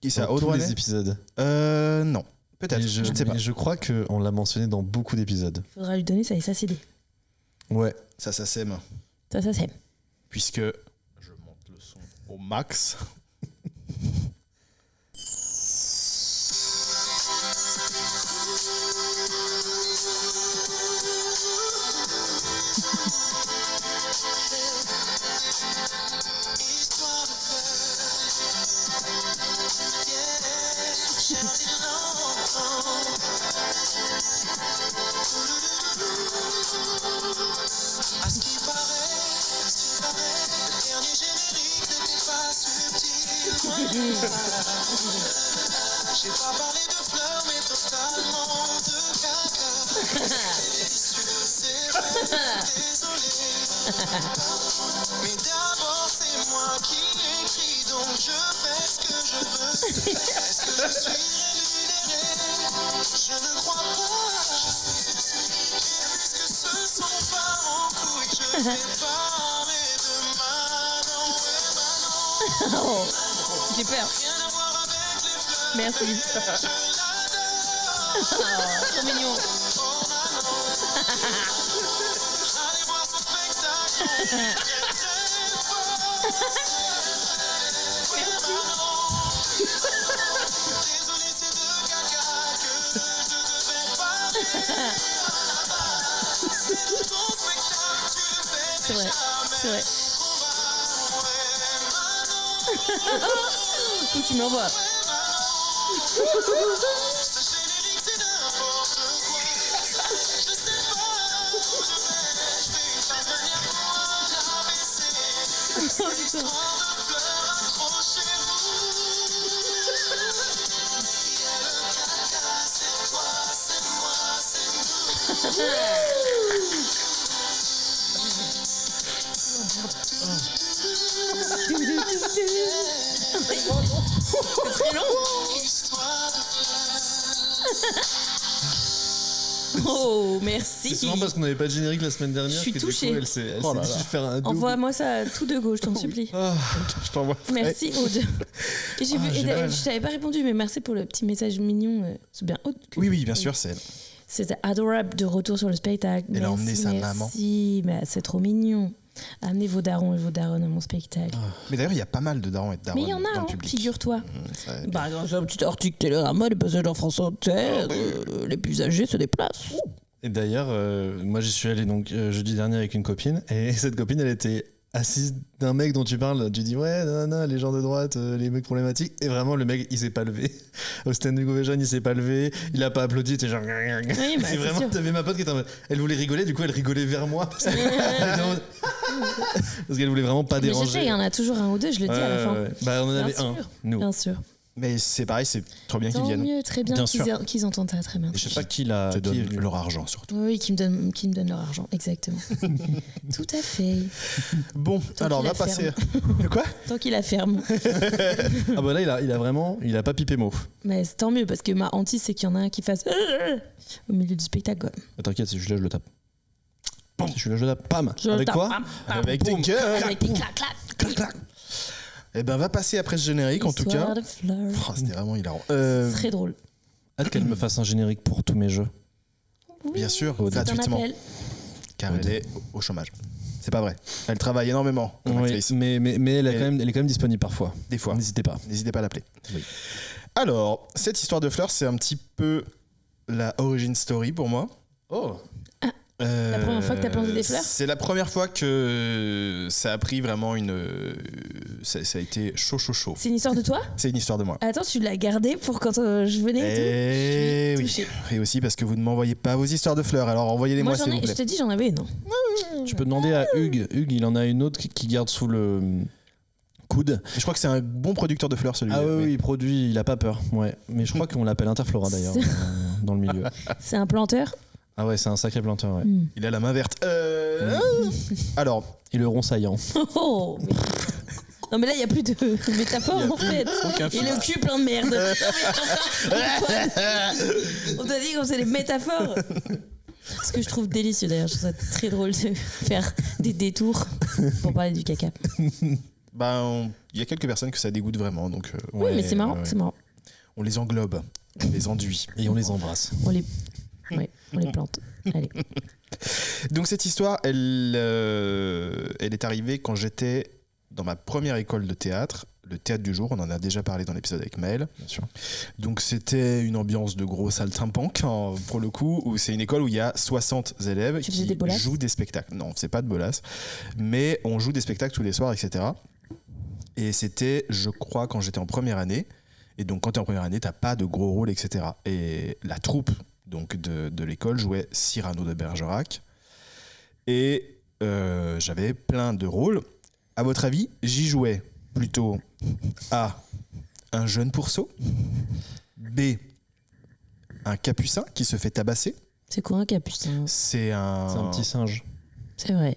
Qui ça, dans Aude tous Rouanet les épisodes? Non. Peut-être, Et je ne sais pas. mais je crois qu'on l'a mentionné dans beaucoup d'épisodes. Faudra lui donner ça et ça c'est Ouais. Ça sème. Ça c'est. Puisque je monte le son au max. À ce qui paraît, le dernier générique n'était pas subtil. J'ai pas parlé de fleurs, mais totalement de caca. C'est délicieux, c'est vrai, désolé. Mais d'abord, c'est moi qui écris, donc je fais ce que je veux. Est-ce que je suis rémunéré? Je ne crois pas. Et puisque ce sont pas en couilles, je vais parler de Manon et Manon. Oh, j'ai peur. Rien à voir avec les fleurs. Merci. Je l'adore. Oh, trop mignon. Oh Manon. Allez voir son spectacle. On est très très fort. Ouais, Manon. Désolé, c'est de caca que je devais parler. C'est de ton spectacle, tu le fais C'est vrai, déjà, c'est vrai. Faut que tu m'envoies. Ce générique c'est n'importe quoi. Je sais pas où je vais. Je fais une phase manière pour un AVC. Oh, putain. Histoire de fleurs, accrochez-vous. Il y a le caca, c'est toi, c'est moi, c'est nous. C'est très long. Histoire de fleurs. Oh, C'est merci. souvent parce qu'on n'avait pas de générique la semaine dernière. Je suis que du touchée. coup, elle s'est Oh là dit là. de faire un double. Envoie-moi ça tout de gauche, je t'en supplie. Ah, Je t'envoie. Merci Aude. Et j'ai vu, j'ai et mal. je t'avais pas répondu, mais merci pour le petit message mignon. C'est bien Aude. Oui, oui, bien sûr, c'est elle. C'était adorable de retour sur le spectacle. Elle a Merci, emmené sa maman. Merci, mais c'est trop mignon. Amenez vos darons et vos daronnes à mon spectacle. Mais d'ailleurs, il y a pas mal de darons et de daronnes Mais il y en a, dans hein, le public. figure-toi. Ça- Bah, dans un petit article Télérama, les passages en France Inter, les plus âgés se déplacent. Et d'ailleurs, moi j'y suis allé donc jeudi dernier avec une copine et cette copine elle était assise d'un mec dont tu parles. Tu dis ouais, non, les gens de droite, les mecs problématiques. Et vraiment le mec il s'est pas levé. Au stand Hugo Vejan il s'est pas levé, il a pas applaudi, t'es genre. Oui, bah, et c'est vraiment sûr. t'avais ma pote qui était en mode. Elle voulait rigoler, du coup elle rigolait vers moi parce qu'elle était en mode- parce qu'elle voulait vraiment pas Mais je déranger. sais, il y en a toujours un ou deux, je le dis à la fin. Ouais. Bah on en Bien avait sûr. un, nous. Bien sûr. Mais c'est pareil, c'est trop bien qu'ils Tant viennent. mieux, très bien, Bien qu'ils entendent ça très bien. Je sais pas qui l'a. Te qui est donnent venu. leur argent surtout. Oui, qui me donnent leur argent, exactement. Tout à fait. Bon, Tant alors on qu'il va la passer. Quoi? Tant qu'il la ferme. Ah bah là, il a vraiment. Il a pas pipé mot. Mais c'est tant mieux, parce que ma hantise, c'est qu'il y en a un qui fasse au milieu du spectacle. Quoi. T'inquiète, si je suis là, je le tape. Si je suis là, je le tape. Pam. Je le Avec tape, quoi pam, pam. Avec tes Boum. gueules. Avec des clac, clac. Clac, clac. Eh ben, va passer après ce générique en tout cas. Histoire de fleurs. Oh, c'était vraiment hilarant. Très drôle. Hâte qu'elle me fasse un générique pour tous mes jeux. Bien sûr, C'est un gratuitement, appel. car elle est au chômage. C'est pas vrai. Elle travaille énormément comme Oui, actrice. mais elle est quand même disponible parfois. Des fois. N'hésitez pas. N'hésitez pas à l'appeler. Oui. Alors, cette histoire de fleurs, c'est un petit peu la origin story pour moi. Oh. La première fois que t'as planté des fleurs ? C'est la première fois que ça a pris vraiment une. Ça a été chaud. C'est une histoire de toi ? C'est une histoire de moi. Attends, tu l'as gardée pour quand je venais et Et tout ? oui. Touchée. Et aussi parce que vous ne m'envoyez pas vos histoires de fleurs. Alors envoyez-les-moi, Moi, s'il vous je plaît. te dis, j'en avais une. Tu peux demander à Hugues. Hugues, il en a une autre qui garde sous le coude. Je crois que c'est un bon producteur de fleurs, celui-là. Ah oui, Oui. il produit, il a pas peur. Ouais. Mais je crois qu'on l'appelle Interflora d'ailleurs dans le milieu. C'est un planteur. Ah ouais, c'est un sacré planteur. Ouais. Il a la main verte. Alors, Et le rond saillant. Oh, mais... Non mais là il n'y a plus de métaphore en fait. Et le cul plein de merde. On t'a dit qu'on faisait des métaphores. Ce que je trouve délicieux d'ailleurs, je trouve ça très drôle de faire des détours pour parler du caca. il y a quelques personnes que ça dégoûte vraiment, donc Oui mais c'est marrant, c'est marrant. on les englobe, on les enduit. Et on les embrasse. On les plante. Allez. Donc cette histoire, elle est arrivée quand j'étais dans ma première école de théâtre, le théâtre du jour. On en a déjà parlé dans l'épisode avec Maël. Bien sûr. Donc c'était une ambiance de gros saltimbanque, hein, pour le coup, où c'est une école où il y a 60 élèves Tu faisais qui des bolasses ? jouent des spectacles. Non, c'est pas de bolas, mais on joue des spectacles tous les soirs, etc. Et c'était, je crois, quand j'étais en première année. Et donc quand t'es en première année, t'as pas de gros rôles, etc. Et la troupe donc de l'école jouait Cyrano de Bergerac. Et j'avais plein de rôles. À votre avis, j'y jouais plutôt A, un jeune pourceau, B, un capucin qui se fait tabasser. C'est quoi un capucin ? C'est un... C'est un petit singe. C'est vrai.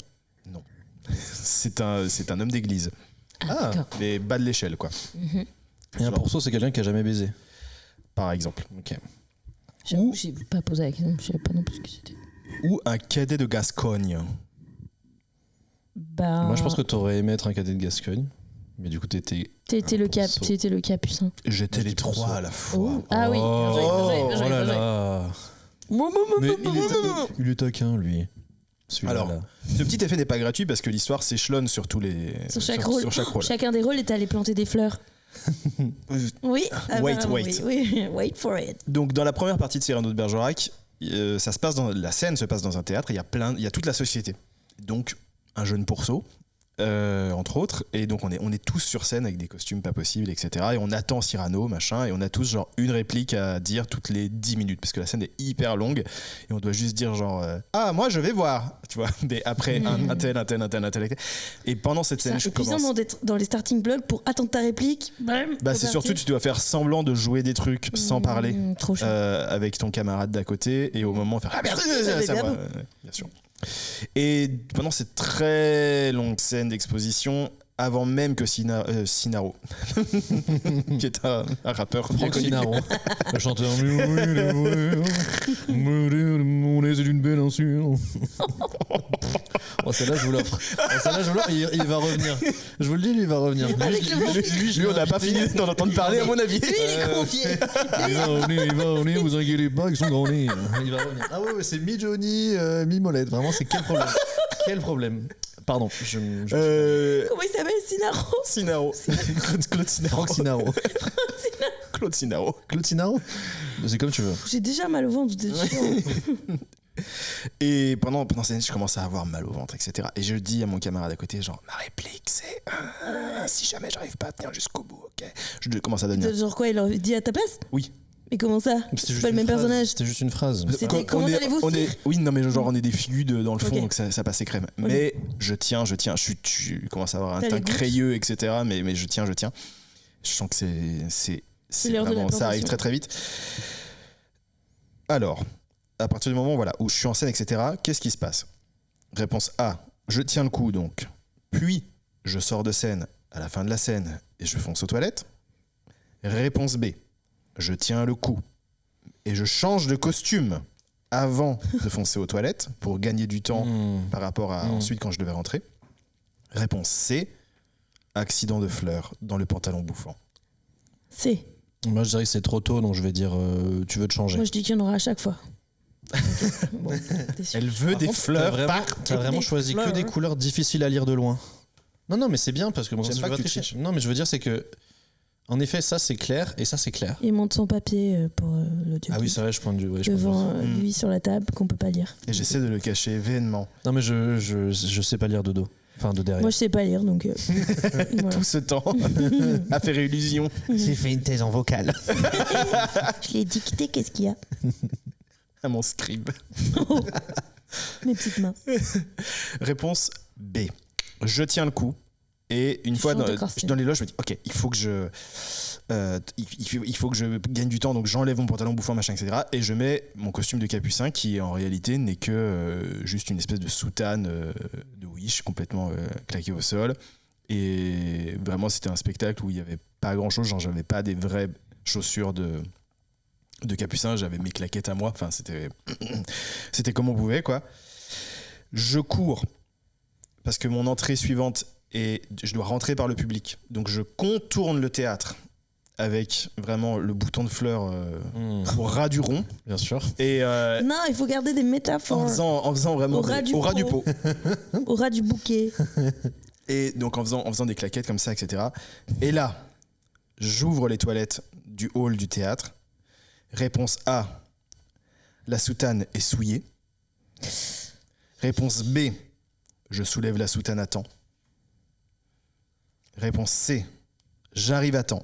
C'est un homme d'église. Ah, d'accord. Mais bas de l'échelle, quoi, Et un pourceau, c'est quelqu'un qui a jamais baisé. par exemple. Ok. J'avoue, j'ai pas posé la question, je savais pas non plus ce que c'était. Ou un cadet de Gascogne. Bah, Moi, je pense que t'aurais aimé être un cadet de Gascogne. Mais du coup, t'étais. t'étais le capucin. J'étais Moi, je les dis pourceau. trois à la fois. Oh. Ah oui, bien joué, bien joué, bien joué, bien joué. Mais il est taquin, lui. Celui-là, Alors, là. ce petit effet n'est pas gratuit parce que l'histoire s'échelonne sur tous les... Sur chaque rôle. Sur chaque rôle. Chacun des rôles est allé planter des fleurs. Oui. Wait, apparemment, wait. Oui. Wait for it. Donc dans la première partie de Cyrano de Bergerac, ça se passe la scène se passe dans un théâtre. Il y a toute la société. Donc un jeune pourceau, entre autres, et donc on est tous sur scène avec des costumes pas possibles, etc. Et on attend Cyrano, machin, et on a tous genre une réplique à dire toutes les 10 minutes parce que la scène est hyper longue et on doit juste dire genre ah moi je vais voir, tu vois. Mais après un tel. Et pendant cette scène, je C'est épuisant commence. dans les starting blocks pour attendre ta réplique. Bah c'est surtout tu dois faire semblant de jouer des trucs sans parler. Trop chaud. Avec ton camarade d'à côté et au moment faire ah merde, ça va. Bien sûr. Et pendant cette très longue scène d'exposition, avant même que Sinaro, qui est un rappeur bien Franck connu. Sinaro, le chanteur. On est une belle insulte. Oh, celle-là, je vous l'offre. Il va revenir. Je vous le dis, lui, il va revenir. Lui, on n'a pas fini d'en entendre parler, à mon avis. Lui, il est confié. Il va revenir, vous inquiétez pas, avec son grand nez. Il va revenir. Ah ouais, c'est mi-Johnny, mi-Molette. Vraiment, c'est quel problème. Quel problème. Pardon. Comment il s'appelle, Sinaro? Claude Sinaro. Franck Sinaro. Claude Sinaro. Claude Sinaro. C'est comme tu veux. J'ai déjà mal au ventre, vous êtes sûr? Et pendant cette scène, je commence à avoir mal au ventre, etc. Et je dis à mon camarade à côté, genre, ma réplique, c'est si jamais j'arrive pas à tenir jusqu'au bout, ok. Je commence à donner. Genre quoi, il leur dit à ta place? Oui. Mais comment ça? C'est pas le même personnage. C'était juste une phrase. C'était comment allez-vous suivre? Oui, non, mais genre on est des figues dans le fond, Ok. donc ça passait crème. Mais je tiens. Je commence à avoir un T'as teint les gouttes. crayeux, etc. Mais je tiens. Je sens que C'est l'heure de la vraiment, ça arrive plantation. très très vite. Alors, à partir du moment voilà, où je suis en scène, etc., qu'est-ce qui se passe? Réponse A, je tiens le coup donc. Puis, je sors de scène à la fin de la scène et je fonce aux toilettes. Réponse B, je tiens le coup et je change de costume avant de foncer aux toilettes pour gagner du temps par rapport à ensuite quand je devais rentrer. Réponse C, accident de fleurs dans le pantalon bouffant. C'est. Moi, je dirais que c'est trop tôt, donc je vais dire tu veux te changer. Moi, je dis qu'il y en aura à chaque fois. Ok. Bon, t'es sûr. Elle veut Par des contre, fleurs T'as vraiment Des choisi que fleurs. des couleurs difficiles à lire de loin. Non, mais c'est bien parce que moi, J'aime je pas vais que tu tricher. triches. Non, mais je veux dire, c'est que. En effet, ça c'est clair et ça c'est clair. Il monte son papier pour l'audio. Ah oui, c'est vrai, je pointe du. Ouais, je pointe Devant du- lui sur la table qu'on peut pas lire. et j'essaie de le cacher vainement. Non, mais je sais pas lire de dos. Enfin, de derrière. Moi, je sais pas lire, donc. Voilà. Tout ce temps à faire illusion. J'ai fait une thèse en vocal. Je l'ai dicté, qu'est-ce qu'il y a? À mon scribe. Mes petites mains. Réponse B. Je tiens le coup. Et une Tu fois changes de je costume. suis dans les loges, je me dis ok, il faut que je gagne du temps, donc j'enlève mon pantalon bouffant, machin, etc. Et je mets mon costume de capucin qui en réalité n'est que juste une espèce de soutane de Wish complètement claquée au sol. Et vraiment, c'était un spectacle où il n'y avait pas grand chose, genre j'avais pas des vraies chaussures de capucin, j'avais mes claquettes à moi, enfin c'était comme on pouvait quoi. Je cours parce que mon entrée suivante et je dois rentrer par le public. Donc je contourne le théâtre avec vraiment le bouton de fleurs au ras du rond. Bien sûr. Et Non, il faut garder des métaphores. en faisant vraiment Au ras du pot. Au ras du bouquet. Et donc en faisant des claquettes comme ça, etc. Et là, j'ouvre les toilettes du hall du théâtre. Réponse A, la soutane est souillée. Réponse B, je soulève la soutane à temps. Réponse C, j'arrive à temps,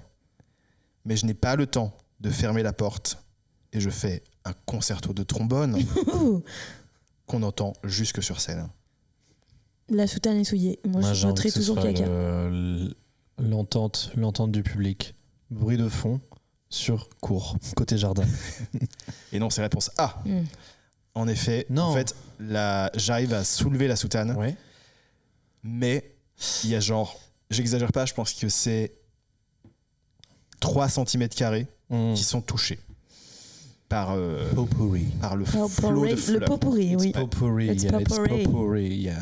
mais je n'ai pas le temps de fermer la porte et je fais un concerto de trombone qu'on entend jusque sur scène. La soutane est souillée. Moi, je j'ai envie voterai que ce toujours soit caca. l'entente du public. Bruit de fond sur cours, côté jardin. Et non, c'est réponse A. Mm. En effet, Non. en fait, j'arrive à soulever la soutane, Ouais. mais il y a genre, j'exagère pas, je pense que c'est 3 cm² qui sont touchés par Potpourri. le Oh, flot de le fleurs. potpourri, oui. Potpourri, It's yeah, it's potpourri. potpourri, yeah.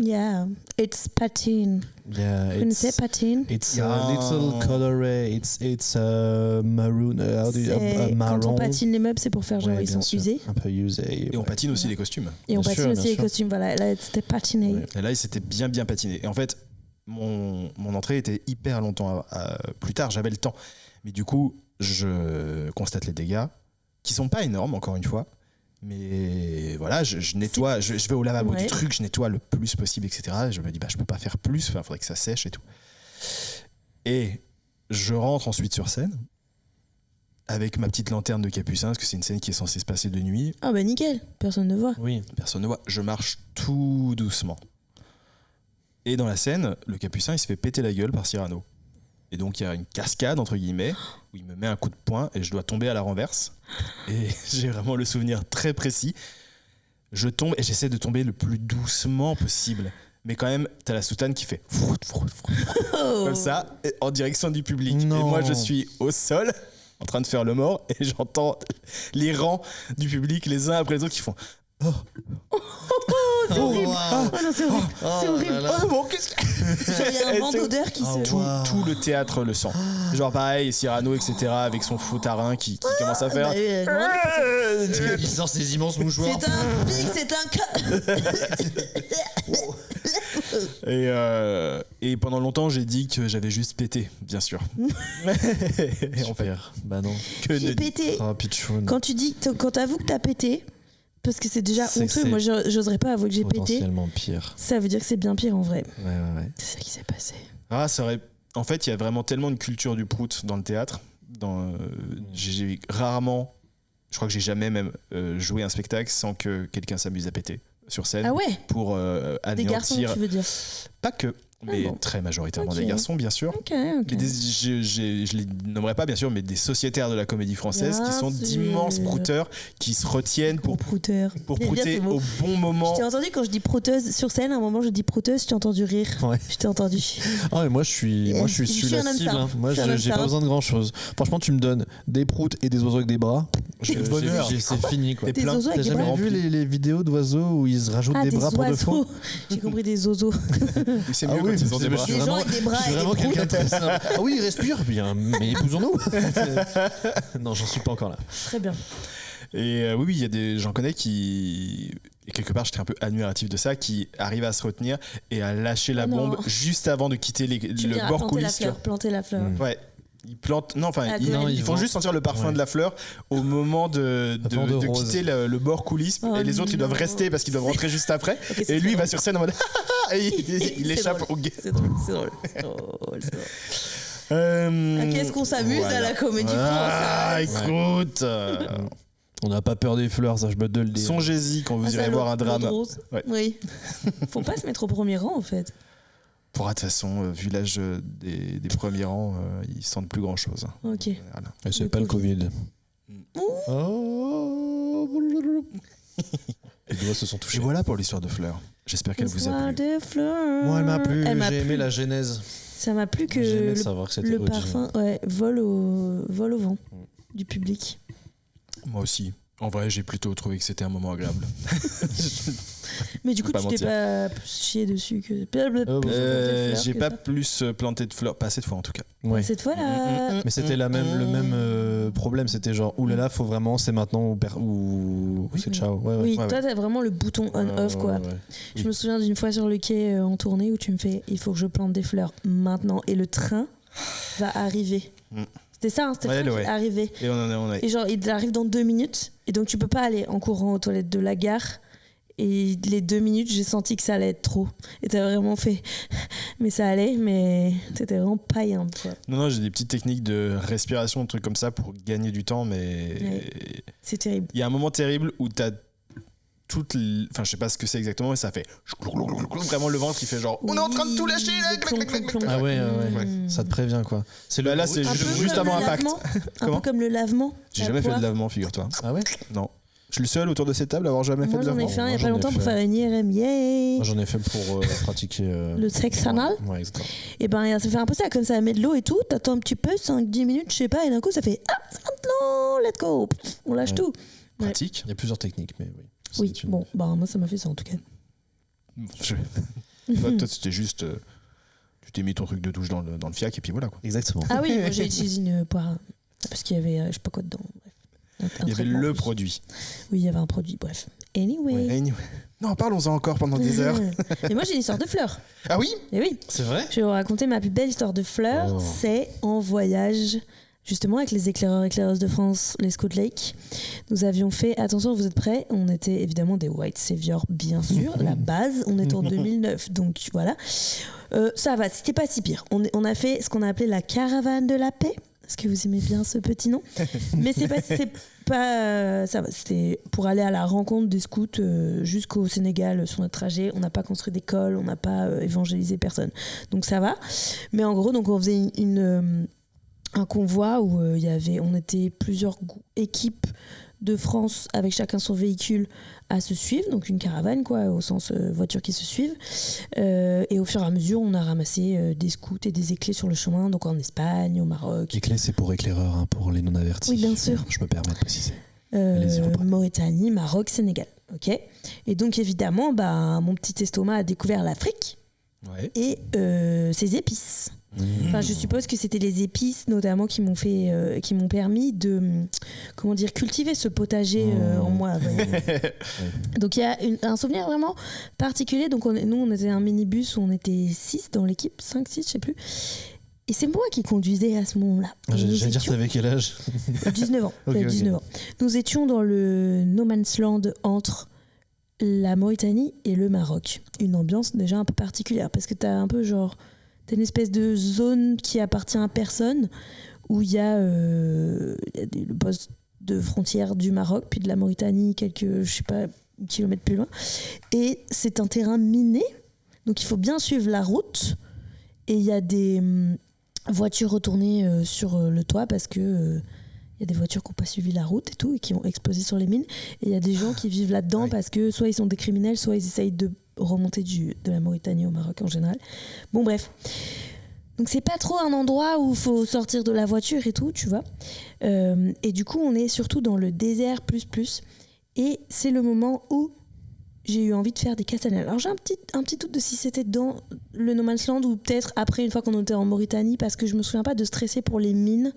Yeah, it's patine. Yeah, Vous connaissez patine? It's Yeah. a little coloré, it's maroon, how do you, C'est- marron. Quand on patine les meubles, c'est pour faire genre Ouais, ils bien sont sûr. usés. Un peu usé. Et on patine aussi les costumes. Et on Bien patine sûr, aussi bien les sûr. costumes. Voilà, là c'était patiné. Ouais. Et là, il s'était bien patiné. Et en fait, mon entrée était hyper longtemps plus tard, j'avais le temps. Mais du coup, je constate les dégâts, qui sont pas énormes, encore une fois. Mais voilà, je nettoie, je vais au lavabo Ouais. du truc, je nettoie le plus possible, etc. Et je me dis, bah, je peux pas faire plus, il faudrait que ça sèche et tout. Et je rentre ensuite sur scène, avec ma petite lanterne de capucin, parce que c'est une scène qui est censée se passer de nuit. Ah bah nickel, personne ne voit. Oui. Personne ne voit. Je marche tout doucement. Et dans la scène, le capucin, il se fait péter la gueule par Cyrano. Et donc, il y a une cascade, entre guillemets, où il me met un coup de poing et je dois tomber à la renverse. Et j'ai vraiment le souvenir très précis. Je tombe et j'essaie de tomber le plus doucement possible. Mais quand même, t'as la soutane qui fait frout, frout, frout, comme ça, et en direction du public. Non. Et moi, je suis au sol, en train de faire le mort, et j'entends les rangs du public, les uns après les autres, qui font C'est horrible. Oh non, c'est horrible. C'est horrible. oh bon, qu'est-ce que Genre, il y a un Et vent tout- d'odeur qui se. tout le théâtre le sent. Genre pareil, Cyrano, etc., avec son floutarin qui commence à faire. Bah, Il sort ses immenses mouchoirs. c'est un pic, c'est un Et pendant longtemps, j'ai dit que j'avais juste pété, bien sûr. Et en fait, Super. Bah non. que J'ai ne- pété. Ah, pitchoun. Quand tu dis, quand t'avoues que t'as pété, parce que c'est déjà C'est que honteux, c'est moi j'oserais pas avouer que j'ai pété. Potentiellement pire. Ça veut dire que c'est bien pire en vrai. Ouais. C'est ça qui s'est passé. Ah, ça aurait... En fait, il y a vraiment tellement de culture du prout dans le théâtre. J'ai rarement, je crois que j'ai jamais même joué un spectacle sans que quelqu'un s'amuse à péter sur scène Ah ouais, pour des garçons, anéantir. tu veux dire. Pas que. mais bon. très majoritairement Ok. des garçons, bien sûr. Ok. Mais je les nommerai pas, bien sûr, mais des sociétaires de la comédie française qui sont Bien d'immenses sûr. brouteurs qui se retiennent pour prouteur. prouter au bon moment. Je t'ai entendu quand je dis prouteuse sur scène, à un moment je dis prouteuse, je t'ai entendu rire. Ouais. Je t'ai entendu. Ah, mais moi je suis Je suis la un homme cible. simple. Hein. Moi Je suis un homme j'ai pas simple. besoin de grand chose. Franchement, tu me donnes des proutes et des oiseaux avec des bras. Quel bonheur. C'est fini quoi. T'es Des plein. oiseaux avec T'as des jamais bras. vu les vidéos d'oiseaux où ils se rajoutent des bras pour de faux? oiseaux. J'ai compris des oiseaux. C'est Ah mieux oui, quand ils ont des mais bras. je suis Des gens vraiment- avec des bras Je suis et des vraiment quelqu'un de proutes. très simple. Ah oui, il respire bien, mais épousons-nous. Non, j'en suis pas encore là. Très bien. Et oui, il y a des j'en connais qui et quelque part j'étais un peu admiratif de ça, qui arrivent à se retenir et à lâcher la Oh non. bombe juste avant de quitter Tu le viens bord planter la coulisses. tu fleur. vois. Planter la fleur. Ouais. Ils plantent. Non, enfin, Ah, ils, non, ils ils font vont- juste sentir le parfum Ouais. de la fleur au moment de Parfum de rose. quitter le bord coulisses. Oh et les autres, ils doivent non. rester parce qu'ils doivent rentrer juste après. Ok, c'est Et lui, très il va drôle. sur scène en mode et il C'est échappe drôle. au gars. C'est drôle, c'est drôle. C'est drôle, c'est drôle. Ah, qu'est-ce qu'on s'amuse à la comédie Ah, française. écoute. On n'a pas peur des fleurs, ça je me te le dis. Songez-y quand vous Ah, irez ça, voir un l'autre drame. rose. Ouais. Oui. Faut pas se mettre au premier rang en fait. De toute façon, vu l'âge des premiers rangs, ils sentent plus grand chose. Ok. Voilà. Et c'est Le pas le Covid. Covid. Ouh. Oh. Les doigts se sont Et touchés. voilà pour l'histoire de Fleur. J'espère qu'elle vous a Histoire plu. de fleurs. Moi, elle m'a plu. Elle m'a J'ai aimé plu. la genèse. Ça m'a plu que J'ai aimé le, savoir que c'était le original. parfum vole au vent du public. Moi aussi. En vrai, j'ai plutôt trouvé que c'était un moment agréable. Mais du Faut coup, pas tu t'es mentir. pas plus chié dessus que. J'ai pas plus planté de fleurs, pas assez de fois en tout cas. Ouais. Cette fois-là. Mais c'était le même problème. C'était genre, oulala, faut vraiment, c'est maintenant ou c'est ciao. Ouais, ouais. Oui, ouais, toi, t'as vraiment le bouton on-off, quoi. Ouais, ouais. Je me souviens d'une fois sur le quai en tournée où tu me fais il faut que je plante des fleurs maintenant et le train va arriver. Mm. C'était ça, hein, c'était Ouais, le train ouais. qui arrivait. Et on a... Et genre, il arrive dans 2 minutes et donc tu peux pas aller en courant aux toilettes de la gare. Et les 2 minutes, j'ai senti que ça allait être trop. Et t'as vraiment fait. Mais ça allait, mais c'était vraiment païen, quoi. Non, j'ai des petites techniques de respiration, de trucs comme ça pour gagner du temps, mais Ouais. C'est terrible. il y a un moment terrible où t'as enfin, je sais pas ce que c'est exactement, mais ça fait vraiment le ventre qui fait genre on est en train de tout lâcher là. Le clonk, clonk, clonk. Ah ouais, ouais. Mm. Ça te prévient quoi. C'est Bah là, c'est Un peu juste comme avant le Impact. lavement. Un Comment peu comme le lavement. J'ai la jamais fait de poire. lavement, figure-toi. Ah ouais. Non. Je suis le seul autour de cette table à avoir jamais fait Moi, de j'en ai lavement. fait un il y a Moi, pas j'en ai longtemps pour fait. faire une IRM. Yay! Moi j'en ai fait pour pratiquer Le sexe anal. Ouais, exactement. Et ben, ça fait un peu ça, comme ça met de l'eau et tout. T'attends un petit peu, 5-10 minutes, je sais pas, et d'un coup, ça fait ah, c'est maintenant, let's go! Pff, on lâche Ouais. tout. Pratique. Il y a plusieurs techniques, mais oui. Oui, C'est une- bon, bah, moi, ça m'a fait ça en tout cas. Toi, c'était juste. Tu t'es mis ton truc de douche dans le fiac et puis voilà quoi. Exactement. Ah oui, moi, j'ai utilisé une poire. Parce qu'il y avait, je sais pas quoi dedans. Bref. Un Il y avait traitement le plus. produit. Oui, il y avait un produit, bref. Anyway. Anyway. Non, parlons-en encore pendant des heures. Et moi, j'ai une histoire de fleurs. Ah oui. Et oui, C'est vrai. je vais vous raconter ma plus belle histoire de fleurs. Oh. C'est en voyage, justement, avec les éclaireurs-éclaireuses de France, les Scout Lake. Nous avions fait, attention, vous êtes prêts? On était évidemment des White Saviors, bien sûr, la base. On est en 2009, donc voilà. Ça va, c'était pas si pire. On a fait ce qu'on a appelé la caravane de la paix. Est-ce que vous aimez bien ce petit nom? Mais c'est pas ça va. C'était pour aller à la rencontre des scouts jusqu'au Sénégal sur notre trajet. On n'a pas construit d'école, on n'a pas évangélisé personne. Donc ça va. Mais en gros, donc on faisait un convoi où on était plusieurs équipes de France avec chacun son véhicule à se suivre, donc une caravane quoi, au sens voiture qui se suivent. Et au fur et à mesure, on a ramassé des scouts et des éclés sur le chemin, donc en Espagne, au Maroc, Les clés, c'est pour éclaireur, hein, pour les non-avertis. Oui, bien sûr. Je me permets de préciser. Allez-y, reprenez. Mauritanie, Maroc, Sénégal. Ok. Et donc évidemment, mon petit estomac a découvert l'Afrique Ouais. et ses épices. Enfin, je suppose que c'était les épices notamment qui m'ont permis de cultiver ce potager en moi. Donc il y a un souvenir vraiment particulier. Donc nous on était un minibus où on était 6 dans l'équipe, 5-6 je sais plus. Et c'est moi qui conduisais à ce moment-là. Et nous J'allais dire, étions- t'avais quel âge? 19 ans. Ok, J'avais 19 ans. Nous étions dans le no man's land entre la Mauritanie et le Maroc. Une ambiance déjà un peu particulière parce que t'as un peu t'as une espèce de zone qui appartient à personne où il y a le poste de frontière du Maroc puis de la Mauritanie quelques, je sais pas, kilomètres plus loin. Et c'est un terrain miné. Donc il faut bien suivre la route Et il y a des voitures retournées sur le toit parce que il y a des voitures qui n'ont pas suivi la route et tout et qui ont explosé sur les mines. Et il y a des gens qui vivent là-dedans parce que soit ils sont des criminels, soit ils essayent de remonter de la Mauritanie au Maroc en général. Bon, bref. Donc c'est pas trop un endroit où il faut sortir de la voiture et tout, tu vois. Et du coup, on est surtout dans le désert plus. Et c'est le moment où j'ai eu envie de faire des castanelles. Alors j'ai un petit doute de si c'était dans le No Man's Land ou peut-être après, une fois qu'on était en Mauritanie, parce que je me souviens pas de stresser pour les mines.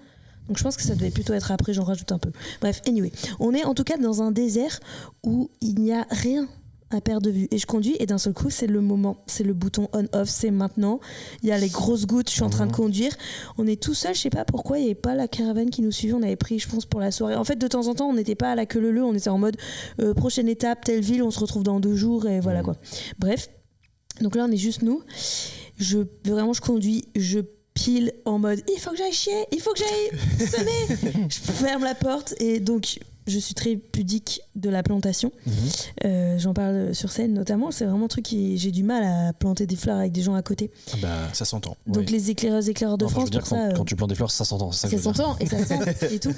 Donc je pense que ça devait plutôt être après, j'en rajoute un peu. Bref, anyway. On est en tout cas dans un désert où il n'y a rien à perte de vue. Et je conduis et d'un seul coup, c'est le moment. C'est le bouton on-off, c'est maintenant. Il y a les grosses gouttes, je suis en train de conduire. On est tout seul, je sais pas pourquoi, il n'y avait pas la caravane qui nous suivait. On avait pris, je pense, pour la soirée. En fait, de temps en temps, on n'était pas à la queue leu-leu, on était en mode prochaine étape, telle ville, on se retrouve dans 2 jours et voilà quoi. Bref. Donc là, on est juste nous. Je conduis, je pile en mode il faut que j'aille chier, il faut que j'aille semer. Je ferme la porte et donc je suis très pudique de la plantation. J'en parle sur scène notamment. C'est vraiment un truc j'ai du mal à planter des fleurs avec des gens à côté. Ça s'entend. Donc les éclaireurs de France, je veux dire, pour ça, quand tu plantes des fleurs, ça s'entend. ça s'entend et ça sent et tout.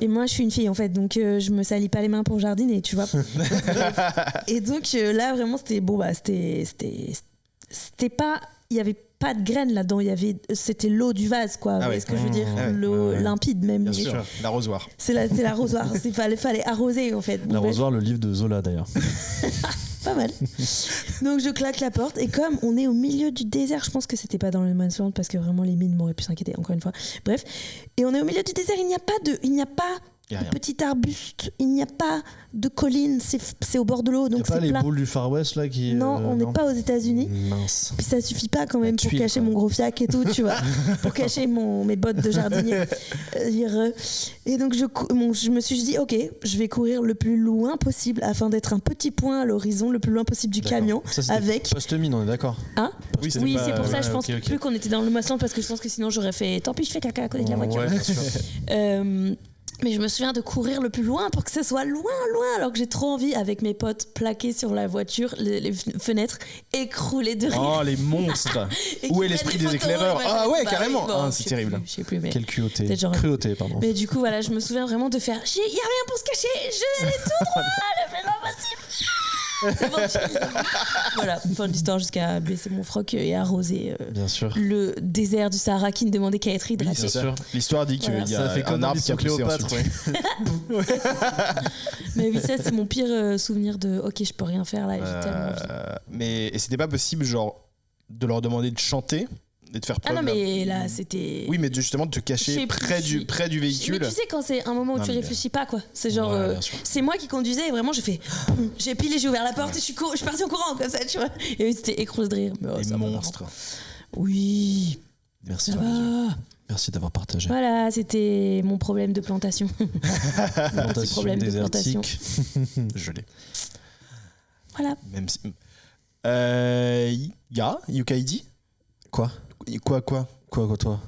Et moi, je suis une fille en fait, donc je me salis pas les mains pour jardiner, tu vois. Et donc là, vraiment, c'était pas, il y avait pas de graines là-dedans, c'était l'eau du vase, quoi. Vous voyez ce que je veux dire, l'eau limpide même. Bien sûr, l'arrosoir. C'est l'arrosoir. Fallait arroser en fait. Bon, l'arrosoir, le livre de Zola d'ailleurs. Pas mal. Donc je claque la porte et comme on est au milieu du désert, je pense que c'était pas dans le No Man's Land parce que vraiment les mines m'auraient pu s'inquiéter encore une fois. Bref, et on est au milieu du désert, il n'y a pas de petit arbuste, il n'y a pas de colline, c'est au bord de l'eau, donc c'est pas les plat. boules du Far West là qui. Non, on n'est pas aux États-Unis. Mince. Puis ça suffit pas quand même La pour tuile, cacher quoi. mon gros fiac et tout, tu vois, pour cacher mes bottes de jardinier. Et donc je me suis dit ok, je vais courir le plus loin possible afin d'être un petit point à l'horizon, le plus loin possible du camion, Ça, c'était avec. Post-mine, on est d'accord. Hein Oui, c'était oui, pas- c'est pour ça, ouais, je pense ok. plus qu'on était dans le maçon parce que je pense que sinon j'aurais fait tant pis, je fais caca à côté de la voiture. Ouais, bien sûr. Mais je me souviens de courir le plus loin pour que ce soit loin, alors que j'ai trop envie, avec mes potes plaqués sur la voiture, les fenêtres, écroulés de rire. Oh, les monstres. Et Où qui est l'esprit prennent des photos, éclaireurs? et Ah machin. ouais, Bah carrément. oui, bon, Ah, je c'est sais terrible. plus, je sais plus, mais... Quelle cruauté. Peut-être genre- Cruauté, pardon. Mais du coup, voilà, je me souviens vraiment de faire il y a rien pour se cacher, je vais aller tout droit, le plus loin possible. Voilà, fin de l'histoire jusqu'à baisser mon froc et arroser Bien sûr. le désert du Sahara qui ne demandait qu'à être hydraté. C'est ça. sûr. L'histoire dit qu'il Voilà. y Ça a fait comme un arbre dans qui a poussé Cléopâtre, ensuite. Mais oui, ça c'est mon pire souvenir de ok, je peux rien faire là, j'ai tellement envie. Mais et c'était pas possible, genre, de leur demander de chanter et de faire Ah preuve. non, mais là c'était. Oui, mais justement de te Je cacher sais près plus. du Mais véhicule. tu sais, quand c'est un moment où Non, tu mais- réfléchis pas, quoi. C'est genre. Ouais, bien sûr. C'est moi qui conduisais et vraiment j'ai fait. J'ai pilé, j'ai ouvert la porte et je suis partie en courant comme ça, tu vois. Et eux, c'était écrous de rire. Mais, oh, Les ça va, monstres. marrant. Oui, Merci. ça va. Merci d'avoir partagé. Voilà, c'était mon problème de plantation. Plantation problème de plantation. désertique. Je l'ai. Voilà. Même si. Yukaidi Quoi Quoi toi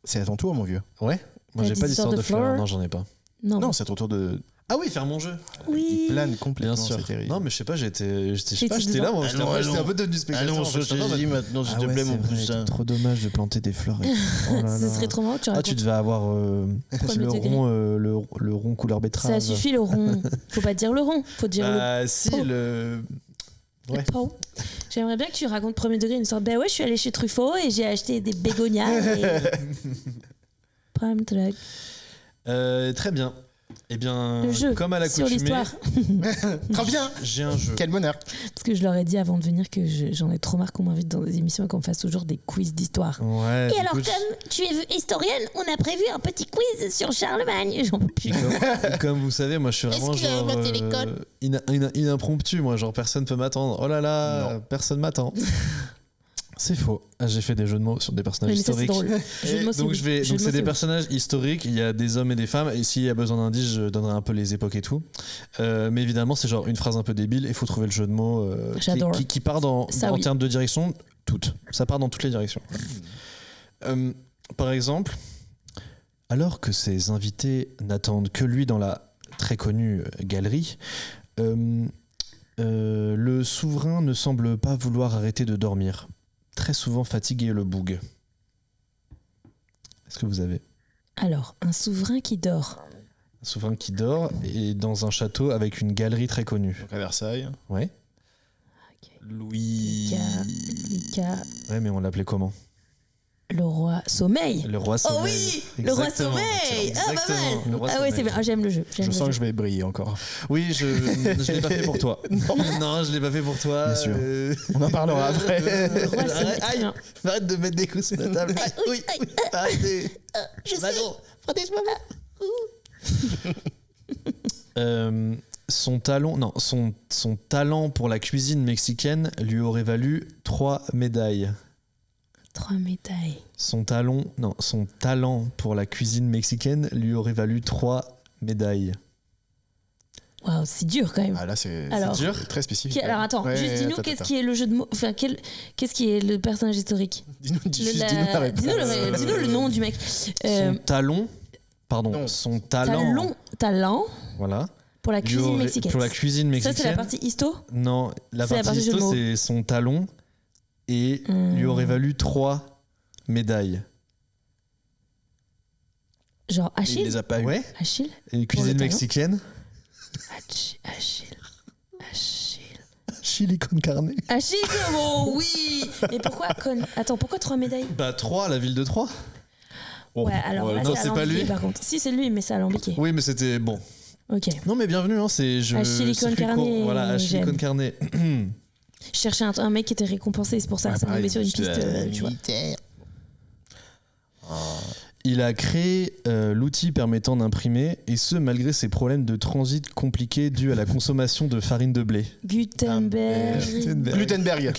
C'est à ton tour, mon vieux. Ouais. Moi T'as j'ai des pas d'histoire histoires de de fleurs. fleurs Non, j'en ai pas. Non. Non, c'est à ton tour de. Ah oui, faire mon jeu. Oui. Il plane complètement, Bien sûr. c'est terrible. Non, mais je sais pas, j'étais J'étais là, moi. Allons, J'étais un peu devenu spectateur. en fait. maintenant, Ah ouais, c'est vrai, trop dommage de planter des fleurs. Et tout. Oh là Ce là. serait trop marrant que tu Ah, racontes. tu devais avoir Premier le degré. rond, le rond couleur betterave. Ça suffit le rond. Faut pas dire le rond, faut dire le. Ah si, pot. le. Le Ouais. pot. J'aimerais bien que tu racontes premier degré une sorte. Ben ouais, je suis allée chez Truffaut et j'ai acheté des bégonias. Et... Prime drag. Très bien. Eh bien, Le jeu comme à sur l'accoutumée, l'histoire. Très bien. j'ai un jeu. Quel bonheur. Parce que je leur ai dit avant de venir que j'en ai trop marre qu'on m'invite dans des émissions et qu'on me fasse toujours des quiz d'histoire. Ouais, Et du alors, coup, comme tu es historienne, on a prévu un petit quiz sur Charlemagne. J'en peux plus. comme vous savez, moi je suis vraiment qu'il a genre inventé l'école inimpromptu, moi genre personne peut m'attendre. Oh là là, personne m'attend. C'est faux. J'ai fait des jeux de mots sur des personnages Oui, mais ça, c'est historiques. drôle. Jeu de mots, Donc oui. je vais Jeu de donc mots, c'est des oui. personnages historiques, il y a des hommes et des femmes et s'il y a besoin d'indices, je donnerai un peu les époques et tout. Mais évidemment, c'est genre une phrase un peu débile et il faut trouver le jeu de mots J'adore. qui part Ça, en oui. termes de direction toutes. Ça part dans toutes les directions. Par exemple, alors que ses invités n'attendent que lui dans la très connue galerie, le souverain ne semble pas vouloir arrêter de dormir. très souvent fatigué le boug. Est-ce que vous avez Alors, un souverain qui dort. un souverain qui dort et dans un château avec une galerie très connue? Donc à Versailles. Ouais. Louis. Lika, Ouais, mais on l'appelait comment? le roi sommeil. Le roi sommeil. Oh oui, le roi Exactement. sommeil. Ah, pas Exactement, mal. le roi Ah ouais, sommeil. c'est bien. Ah, j'aime le jeu. Je sens que je vais briller encore. Oui, je l'ai pas fait pour toi. Non, je l'ai pas fait pour toi. Bien sûr. On en parlera après. Le roi sommeil. très Aïe. bien. Arrête de mettre des coups sur la table. Aïe, oui, oui, arrêtez. Je sais. Manon, son talent pour la cuisine mexicaine lui aurait valu 3 médailles. 3 médailles. Son talent pour la cuisine mexicaine lui aurait valu 3 médailles. Waouh, c'est dur quand même. Ah là, c'est Alors, dur. Très spécifique. Alors attends, Ouais, juste dis-nous attends, qu'est-ce attends. qui est le jeu de mots. Enfin, qu'est-ce qui est le personnage historique. Dis-nous Le- la- dis-nous la réponse. Dis-nous le nom du mec. Son talent, non. son talent, Talent voilà, pour la lui cuisine aurait- mexicaine. pour la cuisine Ça, mexicaine. c'est la partie histo. Non, la C'est la partie partie jeu de histo, mots. c'est son talon et lui aurait valu 3 médailles. Genre Il Achille. les a pas eu. Ouais. Achille. Et une cuisine talon. mexicaine. Achille. Chili con carne. Achille, oh oui. Mais pourquoi Attends, pourquoi 3 médailles? Bah 3, la ville de Troyes. Ouais, alors là, non, c'est c'est pas alambiqué, lui. par contre. Si, c'est lui, mais c'est alambiqué. Oui, mais c'était bon. Ok. Non, mais bienvenue, hein, c'est Chili con circuit carne, court. Voilà, à Chili j'aime. con carne. Je cherchais un mec qui était récompensé, c'est pour ça Ouais, que ça me pareil, met sur une piste, j'étais- tu vois. Militaire. Il a créé l'outil permettant d'imprimer, et ce malgré ses problèmes de transit compliqués dus à la consommation de farine de blé. Gutenberg. Glutenberg.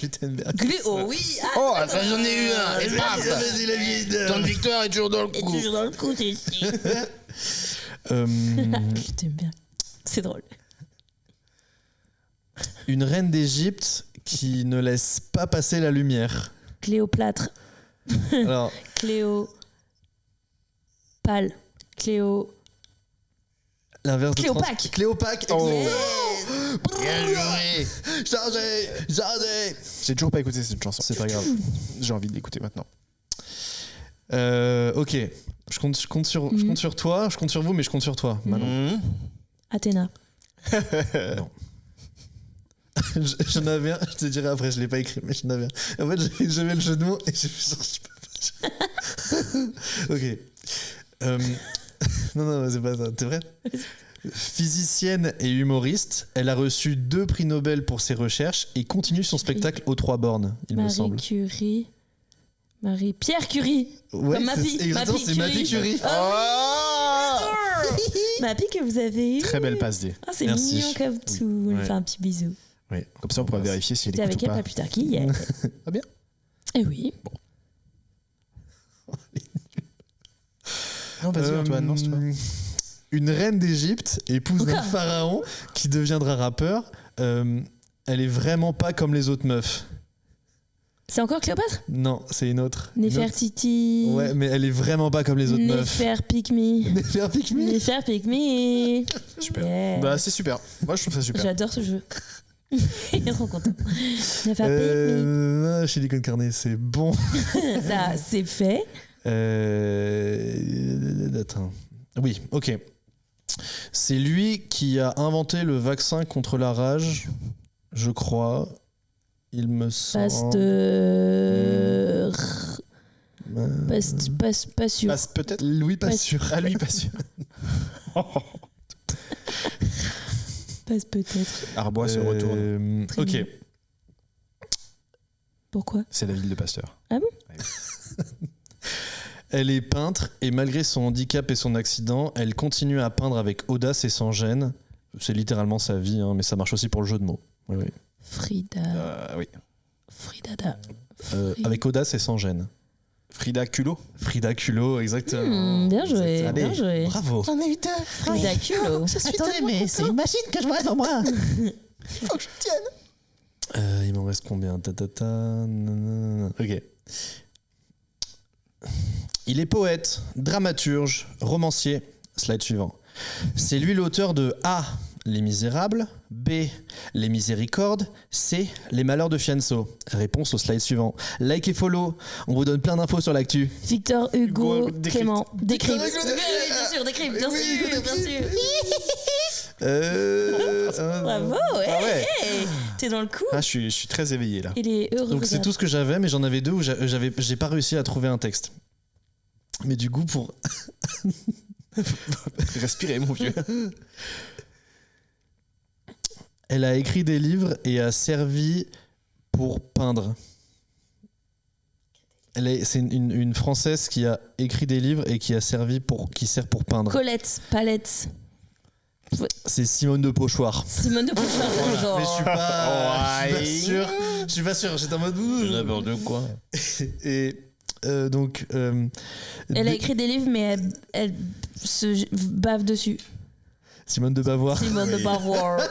Oh oui. Ah, Oh, attends, j'en ai eu un. Et paf, Vas-y, la vide. ton victoire est toujours dans le et coup. toujours dans le coup, c'est ici. Gutenberg. C'est drôle. Une reine d'Égypte qui ne laisse pas passer la lumière. Cléopâtre. Alors, l'inverse de Cléopaque. Cléopaque. Oh. Bien joué. Chargé. J'ai toujours pas écouté cette chanson. C'est pas grave. J'ai envie de l'écouter maintenant. Ok. Je compte sur toi, je compte sur vous, mais je compte sur toi, Manon. Athéna. J'en avais un, je te dirai après, je l'ai pas écrit, mais j'en avais un. En fait, j'avais le jeu de mots et j'ai fait genre, je peux pas. Ok. Non, c'est pas ça. T'es vrai? Physicienne et humoriste, elle a reçu 2 prix Nobel pour ses recherches et continue son spectacle aux 3 bornes, il me semble. Pierre Curie. Ouais, Comme Mappy. exactement, Mappy c'est Mappy Curie. Mappy que vous avez eu. Très belle passe D. Ah, c'est Merci. mignon comme tout. On lui Ouais. fait un petit bisou. Comme ça, on pourra vérifier si elle C'était écoute avec ou elle pas. pas plus tard qu'hier. Ah bien. Eh oui. Non, vas-y, Antoine, lance-toi. Une reine d'Égypte, épouse d'un Oka. pharaon qui deviendra rappeur. Elle est vraiment pas comme les autres meufs. C'est encore Cléopâtre? Non, c'est une autre. Une autre. Néfertiti. Ouais, mais elle est vraiment pas comme les autres meufs. Néferpygmée. Néferpygmée. Néferpygmée. Super. Yeah. Bah, c'est super. Moi, je trouve ça super. J'adore ce jeu. Il est trop content. Néferpygmée. Chili con carne, c'est bon. Ça, c'est fait. Attends. Oui, ok. C'est lui qui a inventé le vaccin contre la rage, je crois. Il me semble. Pasteur. Pas sûr. Passe peut-être. Louis, pas Pas sûr. Ah, lui, pas sûr. Passe peut-être. Arbois se retourne. Très Ok. mignon. Pourquoi? C'est la ville de Pasteur. Elle est peintre et malgré son handicap et son accident, elle continue à peindre avec audace et sans gêne. C'est littéralement sa vie, hein, mais ça marche aussi pour le jeu de mots. Oui, oui. Frida. Oui. Fridada. Avec audace et sans gêne. Frida Culot. Frida Culot, exactement. Bien joué, Exactement. bien joué. Bravo. J'en ai eu 2. Frida Culo. Attendez, mais c'est une machine que je vois devant moi. Il faut que je tienne. Il m'en reste combien? Nanana. Ok. Il est poète, dramaturge, romancier. Slide suivant. C'est lui l'auteur de A, Les Misérables. B. Les Miséricordes. C. Les Malheurs de Fianso. Réponse au slide suivant. Like et follow. On vous donne plein d'infos sur l'actu. Victor Hugo, Hugo, Clément, Décrypte. Victor Hugo, Oui, bien sûr, Décrypte, bien sûr, bien sûr. Bravo, ouais, Ah ouais. hey, t'es dans le coup. Ah, je suis très éveillé là. Il est heureux. Donc c'est tout ce que j'avais, mais j'en avais deux où j'ai pas réussi à trouver un texte. Mais du coup, pour Respirez, mon vieux. elle a écrit des livres et a servi pour peindre. C'est une Française qui a écrit des livres et qui sert pour peindre. Colette, Palette, C'est Simone de Pochoir. Simone de Beauvoir, genre. Mais je suis pas sûr. Je suis pas sûr. J'étais en mode N'importe quoi. Et donc. Elle a écrit des livres, mais elle se bave dessus. Simone de Beauvoir. Simone de Beauvoir.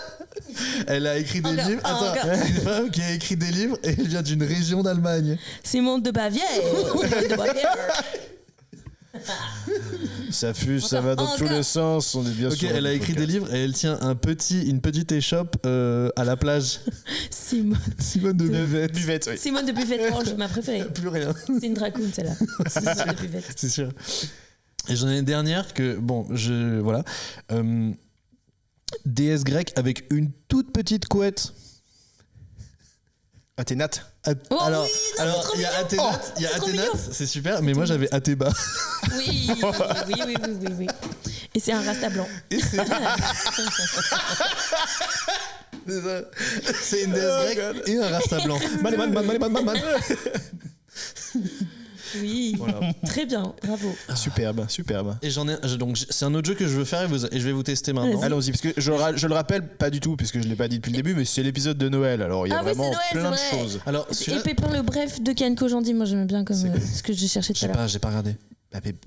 Elle a écrit des Encore, livres. Attends, encore. c'est une femme qui a écrit des livres et elle vient d'une région d'Allemagne. Simone de Bavière. Simone de Bavière. Ça fuse, ça va dans tous les sens. On est bien Ok, sûr. elle a écrit des livres et elle tient une petite échoppe à la plage. Simone Simone de Buvette. Buvette, oui. Simone de Buffet, oh, ma préférée. Plus rien. C'est une dracoon, celle-là. Simone de Buffet. C'est sûr. Et j'en ai une dernière que, bon, voilà. Déesse grecque avec une toute petite couette. Athénate. Oh alors, oui, non, c'est trop il y a mignon. Athénate, c'est trop mignon. c'est super, mais moi j'avais Athéba. Oui, oui. Et c'est un rasta blanc. Et c'est une déesse grecque et un rasta blanc. Man. Oui, très bien, bravo. Superbe. Et donc c'est un autre jeu que je veux faire et je vais vous tester maintenant. Vas-y. Allons-y, parce que je le rappelle pas du tout, puisque je l'ai pas dit depuis le début, mais c'est l'épisode de Noël. Alors il y a Ah oui, vraiment c'est Noël, plein de c'est vrai. choses. Alors Et celui-là, Pépin le Bref de Kian Kojandi, moi j'aimais bien comme ce que je cherchais tout à l'heure. j'ai pas regardé.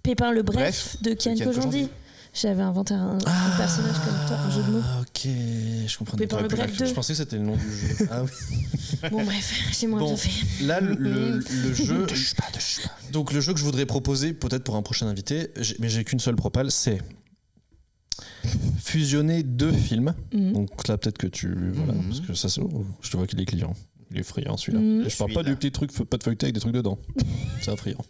Pépin le Bref Bref de Kian Kian Kojandi. Kojandi. J'avais inventé un personnage comme toi, un jeu de mots. Ah, ok, je comprends. Pépin le Bref 2. Je pensais que c'était le nom du jeu. Ah oui. Bon bref, j'ai moins Bon, bien fait. là le jeu. Donc le jeu que je voudrais proposer, peut-être pour un prochain invité, mais j'ai qu'une seule propale, c'est fusionner deux films. Donc là peut-être que voilà, parce que ça je te vois qu'il est client. Il est friand celui-là. Et je parle pas du petit truc, pas de feuilleté avec des trucs dedans. C'est un friand.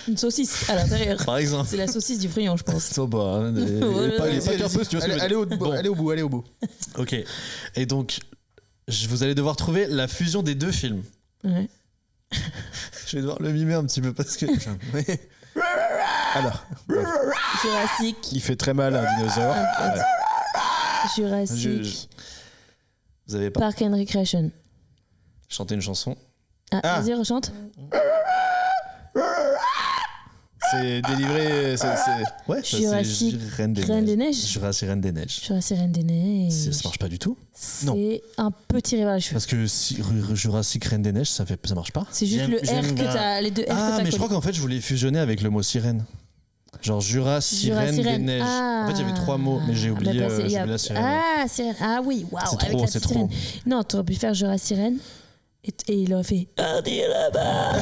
Une saucisse à l'intérieur. Par exemple. C'est la saucisse du friand, je pense. Ça va, hein, Ouais, pas qu'un peu, si tu vois ce que je veux Allez dire. allez au bout. Ok. Et donc, vous allez devoir trouver la fusion des deux films. Ouais. Je vais devoir le mimer un petit peu parce que. Alors, Jurassique. il fait très mal un dinosaure. Ouais. Jurassic. Vous avez pas Park and Recreation. chanté une chanson. Ah, vas-y, rechante. C'est délivré. Ouais, Jurassic c'est Reine des Neiges. Jurassic Reine des Neiges. Jurassic Reine des Neiges. Ça marche pas du tout. C'est un peu tiré vers les cheveux. Parce que Jurassic Reine des Neiges, ça marche pas. C'est juste le R que t'as, les deux R que Ah, t'as mais je crois collés. qu'en fait, je voulais fusionner avec le mot sirène. Genre Jurassic Reine des Sirène. Neiges. En fait, il y avait trois mots, mais j'ai oublié, Bah, j'ai oublié la sirène. Ah, sirène. Ah oui, waouh. C'est avec trop, la c'est petite sirène. trop. Non, t'aurais pu faire Jurassic Reine. Et il aurait fait Allez là-bas.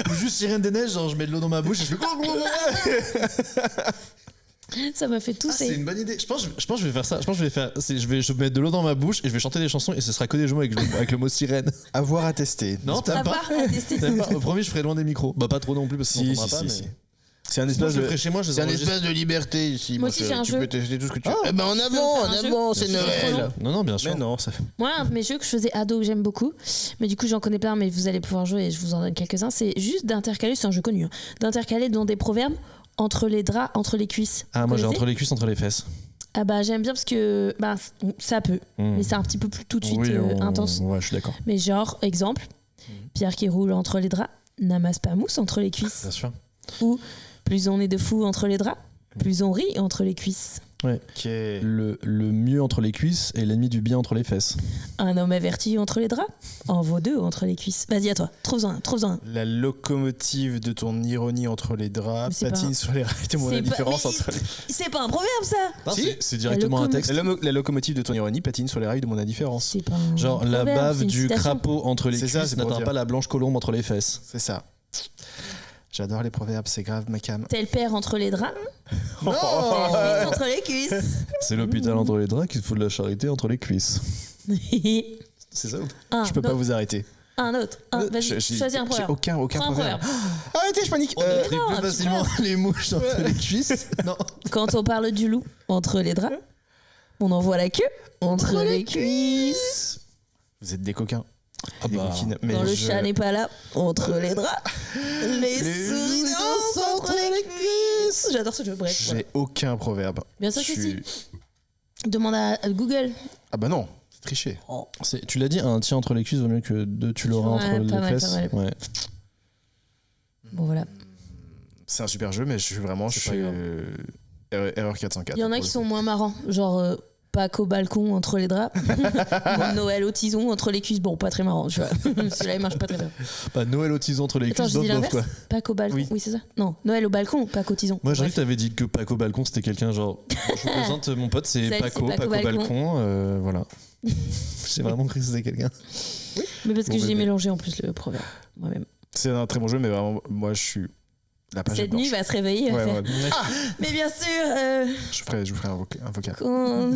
Ou juste Sirène des Neiges, genre je mets de l'eau dans ma bouche et je fais. Ça m'a fait tousser. C'est une bonne idée. Je pense que je vais faire ça. Je vais mettre de l'eau dans ma bouche et je vais chanter des chansons et ce sera que des jeux avec le mot sirène. Avoir à tester. Non, t'aimes pas. À tester. T'aimes pas. Au premier, je ferai loin des micros. Bah pas trop non plus parce qu'on Si, n'entendra pas. si. Mais... C'est un Moi, espace je le de. ferai chez moi. Je les C'est un enregistre. espace de liberté ici. Moi aussi, j'ai un tu jeu. peux tester tout ce que tu veux. Ah. Eh ben en avant, faire un jeu. c'est Bien sûr. Noël. Non, bien sûr. Mais non, ça. Moi, un de mes jeux que je faisais ado que j'aime beaucoup, mais du coup j'en connais plein, mais vous allez pouvoir jouer et je vous en donne quelques-uns, c'est juste d'intercaler, c'est un jeu connu, hein, d'intercaler dans des proverbes entre les draps, entre les cuisses. Ah, Vous moi j'ai connaissez entre les cuisses, entre les fesses. Ah bah j'aime bien parce que bah, ça peut, mais c'est un petit peu plus tout de suite intense. Ouais, je suis d'accord. Mais genre, exemple, Pierre qui roule entre les draps, n'amasse pas mousse entre les cuisses. Bien sûr. Ou plus on est de fous entre les draps, plus on rit entre les cuisses. Ouais. Ok. Le mieux entre les cuisses et l'ennemi du bien entre les fesses. Un homme averti entre les draps, en vaut deux entre les cuisses. Vas-y à toi, trouve-en un. La locomotive de ton ironie entre les Mais draps c'est patine pas- sur les rails de mon C'est pas- indifférence mais- entre les. C'est pas un proverbe ça. Non, Si. c'est directement un locomo- texte. La locomotive de ton ironie patine sur les rails de mon indifférence. C'est pas un Genre la proverbe, bave c'est une du citation. crapaud entre les C'est ça, cuisses c'est pour n'atteint dire. pas la blanche colombe entre les fesses. C'est ça. J'adore les proverbes, c'est grave ma cam. Tel père entre les draps, Non tel fils entre les cuisses. C'est l'hôpital entre les draps qui se fout de la charité entre les cuisses. C'est ça ou pas? Je peux pas vous arrêter. Un autre. Vas-y, choisis un J'ai proverbe. aucun Prends un proverbe. proverbe. Arrêtez, je panique. On écrit non, plus un petit facilement les mouches entre les cuisses. Non. Quand on parle du loup entre les draps, on envoie la queue entre les cuisses. Vous êtes des coquins. Ah Des bah. coquines. Mais Quand le je- chat n'est pas là, entre les draps, les souris dansent entre les cuisses. J'adore ce jeu, bref. J'ai Voilà. aucun proverbe. Bien sûr que Je suis- Demande à Google. Ah bah non, c'est triché. Tu l'as dit, un tien entre les cuisses vaut mieux que deux tu l'auras Ouais, entre pas les mal, fesses. pas mal. Ouais. Bon, voilà. C'est un super jeu, mais je suis vraiment. Je C'est suis pas erreur 404. Il y en a qui sont moins marrants, genre Pâques au balcon entre les draps, ou Noël au tison entre les cuisses. Bon, pas très marrant, tu vois. Celui-là, il marche pas très bien. Bah, Noël au tison entre les Attends, cuisses, je dis bof bof quoi. l'inverse. Pâques au balcon, Oui. oui, c'est ça. Non, Noël au balcon, Pâques au tison. Moi, j'ai Bref. que t'avais dit que Paco Balcon c'était quelqu'un genre. Je vous présente mon pote, c'est Salut, Paco, c'est Paco Paco Balcon. Balcon. Voilà. J'ai vraiment cru que c'était quelqu'un. Mais parce que Bon j'ai bébé. mélangé en plus le proverbe moi-même. C'est un très bon jeu, mais vraiment, moi, je suis la page Cette blanche. nuit, il va se réveiller, il va Ouais, faire. ouais. Mais bien sûr, Je ferai un vocal. quand...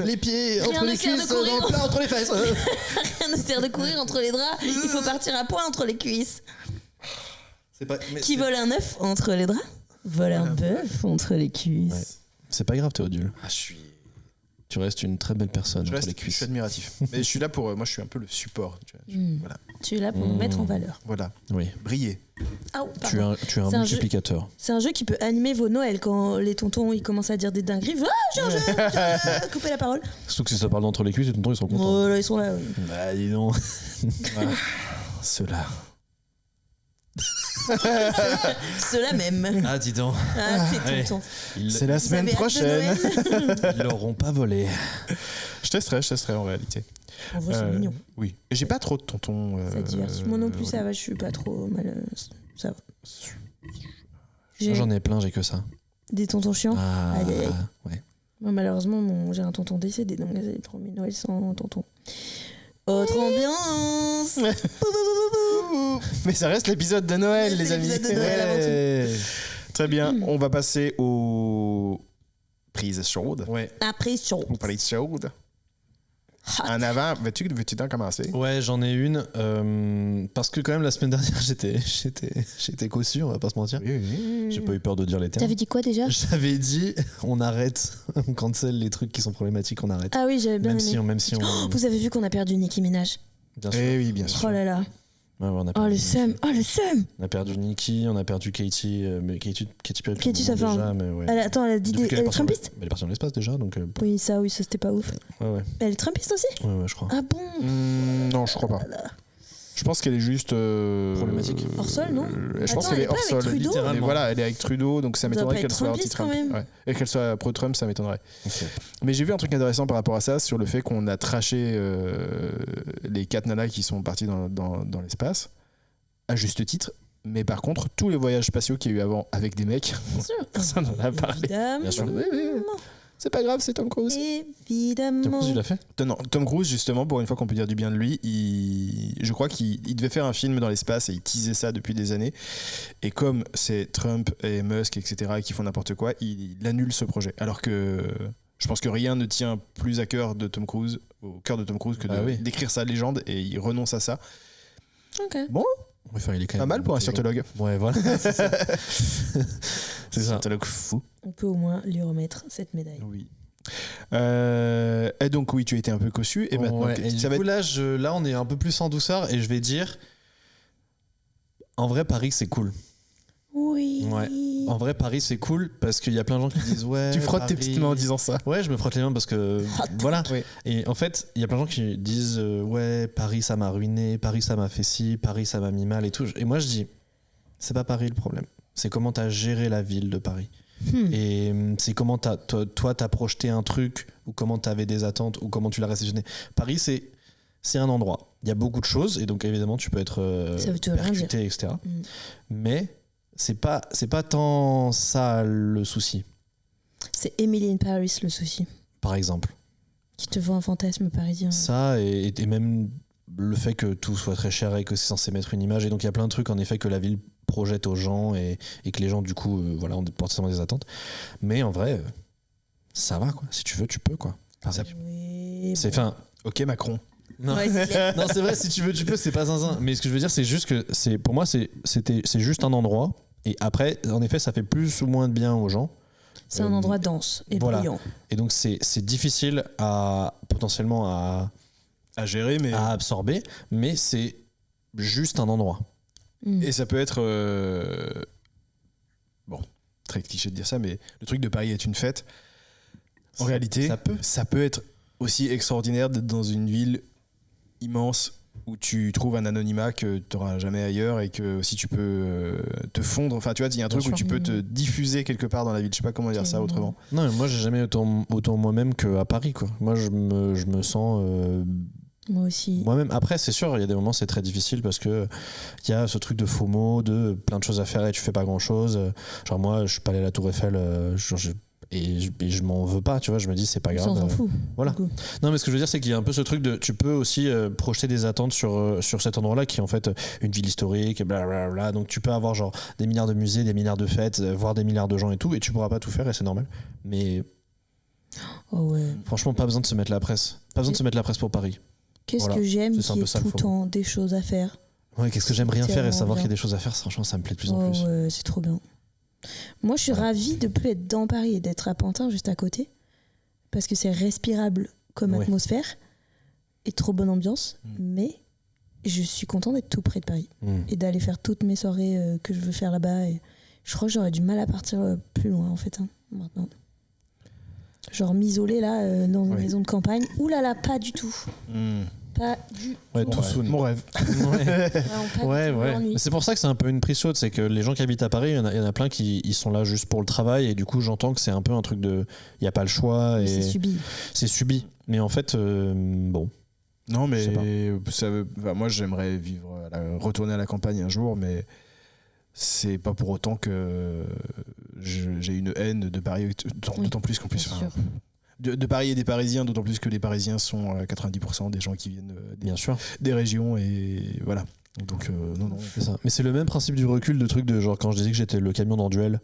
Les pieds Rien entre ne les sert de cuisses, courir. dans le plat entre les fesses. rien ne sert de courir entre les draps, il faut partir à point entre les cuisses. C'est pas. mais Qui c'est- vole un œuf entre les draps vole un bœuf entre les cuisses. Ouais. C'est pas grave, Théodule. Ah, je suis. Tu restes une très belle personne Je entre les suis cuisses. admiratif. Mais je suis là pour. Moi, je suis un peu le support. Tu vois. Voilà. Tu es là pour nous mettre en valeur. Voilà. Oui. Briller. Ah, oh, Tu es pardon. un C'est un jeu- multiplicateur. C'est un jeu qui peut animer vos Noëls quand les tontons ils commencent à dire des dingueries. Ah, j'ai un jeu, couper la parole. Surtout que si ça parle d'entre les cuisses, les tontons ils sont contents. Oh là, ils sont là. Oui. Bah dis donc. Ceux-là. Ceux-là même. Ah dis donc. Ah, c'est Ouais. tonton. C'est la Vous semaine avez hâte de prochaine. Noël Ils l'auront pas volé. Je testerai en réalité. En vrai, c'est mignon. Oui. Et j'ai pas trop de tontons. Ça divertit. Moi non plus, ça va, je suis pas trop mal. Ça va. J'ai J'en ai plein, j'ai que ça. des tontons chiants. Ah, Aïe, aïe, aïe. ouais. Moi, malheureusement, j'ai un tonton décédé, donc c'est le premier Noël sans tonton. Autre ambiance. Mais ça reste l'épisode de Noël, Ouais, les c'est amis. l'épisode de Noël avant tout. Ouais. Très bien. On va passer aux prises chaudes. Ouais. Après chaud. Aux prises chaudes. Hot. En avant, veux-tu t'en commencer? Ouais, j'en ai une. Parce que quand même la semaine dernière j'étais cossu, on va pas se mentir. J'ai pas eu peur de dire les termes. T'avais dit quoi déjà? J'avais dit on arrête, on cancel les trucs qui sont problématiques, on arrête. Ah oui, j'avais bien aimé. Même si on. Oh, vous avez vu qu'on a perdu Nicki Minaj? Bien sûr. Eh oui, bien sûr. Oh là là. Ouais, on a Oh perdu le Nicki. seum. Oh le seum. On a perdu Nicki, on a perdu Katy, mais Katy Perry. Katy, ça fait un- déjà, mais ouais. Attends, elle a dit Depuis qu'elle elle est partie dans- trumpiste? Elle est partie dans l'espace déjà, donc. Oui, ça c'était pas ouf. Ouais, Elle est trumpiste aussi? ouais, je crois. Ah bon? Non, je crois pas. Je pense qu'elle est juste. Problématique. Hors sol, non? Je Attends, pense qu'elle elle est est pas hors avec sol. Trudeau littéralement. Mais voilà, elle est avec Trudeau, donc ça doit m'étonnerait pas qu'elle être soit trumpiste, anti-Trump. quand même. Ouais. Et qu'elle soit pro-Trump, ça m'étonnerait. Ok. Mais j'ai vu un truc intéressant par rapport à ça, sur le fait qu'on a traché les 4 nanas qui sont parties dans l'espace, à juste titre. Mais par contre, tous les voyages spatiaux qu'il y a eu avant avec des mecs, Bien sûr. personne n'en a parlé. Évidemment. Bien sûr. Oui, oui. C'est pas grave, c'est Tom Cruise. Tom Évidemment. Cruise, il l'a fait. Non, Tom Cruise, justement, pour une fois qu'on peut dire du bien de lui, je crois qu'il devait faire un film dans l'espace et il teasait ça depuis des années. Et comme c'est Trump et Musk, etc., qui font n'importe quoi, il annule ce projet. Alors que je pense que rien ne tient plus à cœur de Tom Cruise, au cœur de Tom Cruise, que Ah oui. d'écrire sa légende, et il renonce à ça. Ok. Enfin, il est quand Pas même mal pour un scientologue. Ouais, voilà. C'est ça. C'est ça. Scientologue fou. On peut au moins lui remettre cette médaille. Oui. Et donc, oui, tu as été un peu cossu. Et maintenant, Ouais, et ça du va coup, être... là, on est un peu plus en douceur et je vais dire. En vrai, Paris, c'est cool. Oui. Ouais. En vrai, Paris, c'est cool parce qu'il y a plein de gens qui disent ouais. Tu frottes tes Paris- petites mains en disant ça. Ouais, je me frotte les mains parce que. Voilà. Oui. Et en fait, il y a plein de gens qui disent ouais, Paris, ça m'a ruiné, Paris, ça m'a fait ci, Paris, ça m'a mis mal et tout. Et moi, je dis c'est pas Paris le problème. C'est comment t'as géré la ville de Paris. Et c'est comment toi, t'as projeté un truc ou comment t'avais des attentes ou comment tu l'as réceptionné. Paris, c'est un endroit. Il y a beaucoup de choses et donc évidemment, tu peux être Ça veut tout rien dire. percuté, etc. Mm. Mais c'est pas tant ça le souci, C'est Emily in Paris le souci. par exemple. Qui te vend un fantasme parisien. Ça et même le fait que tout soit très cher et que c'est censé mettre une image. Et donc il y a plein de trucs en effet que la ville projette aux gens et que les gens du coup voilà, ont potentiellement des attentes. Mais en vrai, ça va quoi. Si tu veux, tu peux quoi. Enfin, Oui, c'est bon. fin. Ok Macron. Non. Ouais, c'est clair. Non, c'est vrai, si tu veux, tu peux, c'est pas zinzin. Mais ce que je veux dire, c'est juste que pour moi, c'est juste un endroit. Et après, en effet, ça fait plus ou moins de bien aux gens. C'est un endroit dense et voilà. brillant. Et donc, c'est difficile potentiellement À gérer, mais. à absorber, mais c'est juste un endroit. Et ça peut être. Bon, très cliché de dire ça, mais le truc de Paris est une fête. En réalité, ça peut être aussi extraordinaire d'être dans une ville immense où tu trouves un anonymat que tu n'auras jamais ailleurs et que aussi tu peux te fondre. Enfin, tu vois, il y a un truc où tu peux te diffuser quelque part dans la ville. Je sais pas comment dire ça autrement. Non, mais moi, j'ai jamais autant moi-même qu'à Paris, quoi. Moi, je me sens. Moi aussi. Moi-même. Après, c'est sûr, il y a des moments, c'est très difficile parce que il y a ce truc de FOMO, de plein de choses à faire et tu fais pas grand-chose. Genre, moi, je suis pas allé à la Tour Eiffel. Et je m'en veux pas, tu vois, je me dis c'est pas grave. On s'en fout. Voilà. Du coup. Non, mais ce que je veux dire, c'est qu'il y a un peu ce truc de. Tu peux aussi projeter des attentes sur cet endroit-là qui est en fait une ville historique, blablabla. Donc tu peux avoir genre des milliards de musées, des milliards de fêtes, voir des milliards de gens et tout, et tu pourras pas tout faire et c'est normal. Mais Oh ouais. franchement, pas besoin de se mettre la presse. Pas besoin de se mettre la presse pour Paris. Qu'est-ce Voilà. que j'aime C'est un qu'il y peu ait ça, le tout le fond. temps des choses à faire. Ouais, qu'est-ce que j'aime rien faire et Tellement savoir qu'il y a bien. des choses à faire, franchement, ça me plaît de plus en Oh plus. ouais, c'est trop bien. Moi, je suis ravie de plus être dans Paris et d'être à Pantin, juste à côté. Parce que c'est respirable comme Ouais. atmosphère et trop bonne ambiance. Mais je suis contente d'être tout près de Paris et d'aller faire toutes mes soirées que je veux faire là-bas. Et je crois que j'aurais du mal à partir plus loin, en fait, maintenant. Genre m'isoler là, dans une maison de campagne. Ouh là là, pas du tout. Pas du Ouais, tout. tout soon. Mon rêve. Ouais. Vraiment pas Ouais, du tout. ouais. M'ennuie. Mais c'est pour ça que c'est un peu une prise chaude, c'est que les gens qui habitent à Paris, il y en a plein qui ils sont là juste pour le travail et du coup j'entends que c'est un peu un truc de, il y a pas le choix et C'est subi. c'est subi. Mais en fait, bon, Non, Je sais mais moi j'aimerais retourner à la campagne un jour, mais c'est pas pour autant que j'ai une haine de Paris, d'autant plus qu'en plus. Bien enfin, sûr. de Paris et des Parisiens, d'autant plus que les Parisiens sont 90% des gens qui viennent bien sûr, des régions et voilà. Donc non. c'est ça. Mais c'est le même principe du recul de truc de genre quand je disais que j'étais le camion dans Duel.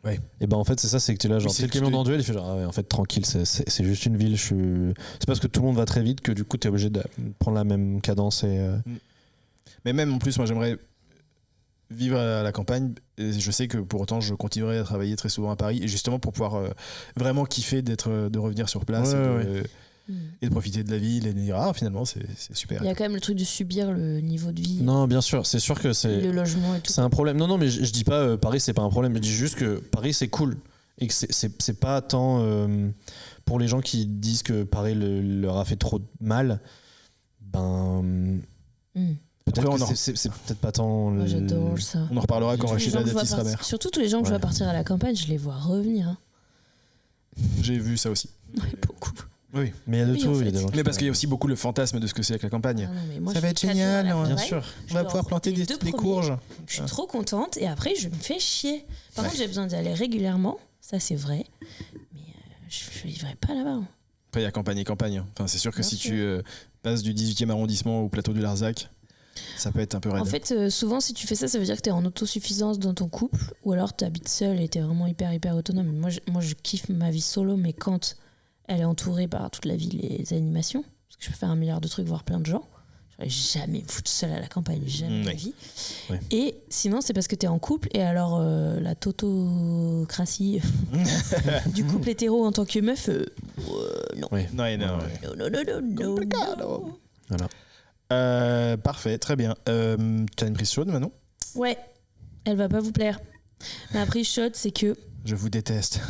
Ouais. Et ben en fait c'est ça, c'est que tu es là genre Oui, t'es le camion dans Duel, il fait genre ah ouais, en fait tranquille, c'est juste une ville. C'est parce que tout le monde va très vite que du coup t'es obligé de prendre la même cadence et. Mais même en plus, moi j'aimerais vivre à la campagne. Et je sais que pour autant je continuerai à travailler très souvent à Paris et justement pour pouvoir vraiment kiffer de revenir sur place et de profiter de la ville et de dire finalement c'est super. Il y a quand même le truc de subir le niveau de vie, Non, bien sûr, c'est sûr que le logement et tout. c'est un problème. Non, mais je dis pas Paris, c'est pas un problème. Je dis juste que Paris, c'est cool. Et que c'est pas tant pour les gens qui disent que Paris leur a fait trop de mal. Ben. Peut-être Après, que c'est peut-être pas tant. Moi, j'adore ça. On en reparlera quand Tous les gens Rachida que je vois Dati sera partir- mère. Surtout tous les gens que je vois partir à la campagne, je les vois revenir. Hein. J'ai vu ça aussi. Ouais, beaucoup. Oui. Mais il y a de Oui, tout. en Il y a fait. des gens qui- Mais parce qu'il y a aussi beaucoup le fantasme de ce que c'est avec la campagne. Ah non, mais moi, Ça je va fais être 4 jours génial, à la hein. Bien campagne, sûr. On va je pouvoir dors planter les des 2 premiers. courges. Je suis trop contente et après, je me fais chier. Par contre, j'ai besoin d'y aller régulièrement, ça c'est vrai. Mais je ne vivrai pas là-bas. Après, il y a campagne et campagne. Enfin, c'est sûr que Bien si sûr. tu passes du 18e arrondissement au plateau du Larzac, ça peut être un peu raide. En fait, souvent, si tu fais ça, ça veut dire que tu es en autosuffisance dans ton couple ou alors tu habites seul et tu es vraiment hyper autonome. Moi, je kiffe ma vie solo, mais quand elle est entourée par toute la ville et les animations, parce que je peux faire 1 milliard de trucs, voir plein de gens, je vais jamais me foutre seule à la campagne, jamais de ma Oui. vie. Oui. Et sinon, c'est parce que tu es en couple et alors la tautocratie du couple hétéro en tant que meuf, non. Oui. Non, Non. Complicado. Voilà. Parfait, très bien. Tu as une prise chaude, Manon? Ouais, elle va pas vous plaire. Ma prise chaude, c'est que Je vous déteste.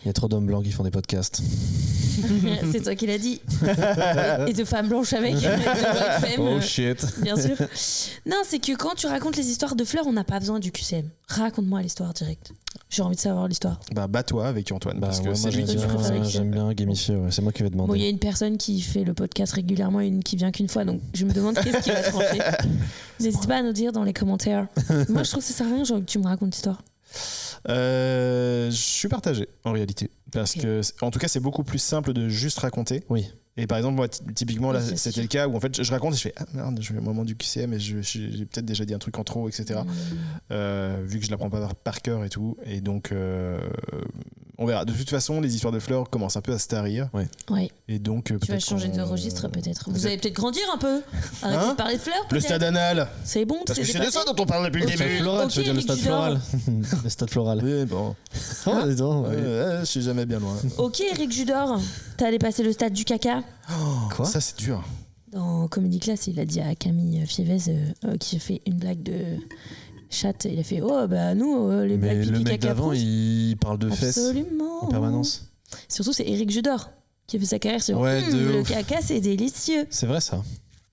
Il y a trop d'hommes blancs qui font des podcasts. c'est toi qui l'as dit. Et de femmes blanches avec. De Black Femme, Oh shit. bien sûr. Non, c'est que quand tu racontes les histoires de fleurs, on n'a pas besoin du QCM. Raconte-moi l'histoire directe. J'ai envie de savoir l'histoire. Bats-toi avec Antoine, parce que ouais, c'est moi lui qui je préfère les j'aime bien gamifier, ouais. C'est moi qui vais Bon, il y demander. a une personne qui fait le podcast régulièrement et une qui vient qu'une fois, donc je me demande qu'est-ce qui va trancher. N'hésite pas à nous dire dans les commentaires. Moi, je trouve que ça sert à rien, j'ai envie que tu me racontes l'histoire. Je suis partagé, en réalité. Parce Ok. que, en tout cas, c'est beaucoup plus simple de juste raconter. Oui. Et par exemple, moi, typiquement, là, Oui, ça, c'est c'était sûr. le cas où en fait, je raconte et je fais ah merde, je vais au moment du QCM et j'ai peut-être déjà dit un truc en trop, etc. Vu que je l'apprends pas par cœur et tout. Et donc, on verra. De toute façon, les histoires de fleurs commencent un peu à se tarir. Ouais. Et donc, Tu vas peut-être changer de qu'on- registre peut-être. Vous allez peut-être grandir un peu. Arrêtez Hein de parler de fleurs. Le peut-être. stade anal. C'est bon. Parce que c'est de dépassé. ça dont on parle depuis le Ok. Le stade début. floral, Ok, tu veux dire le stade Eric Judor. floral. Le stade floral. Oui, bon. Oh, dis donc, oui. Je suis jamais bien loin. Ok, Eric Judor, t'es allé passer le stade du caca. Quoi Ça, c'est dur. Dans Comedy Class, il a dit à Camille Fievez qui a fait une blague de chatte. Il a fait oh bah nous les blagues Mais pipi le mec caca d'avant, proust. il parle de fesses Absolument. en permanence. Surtout c'est Eric Judor qui a fait sa carrière sur Ouais, de le ouf. caca c'est délicieux. C'est vrai ça.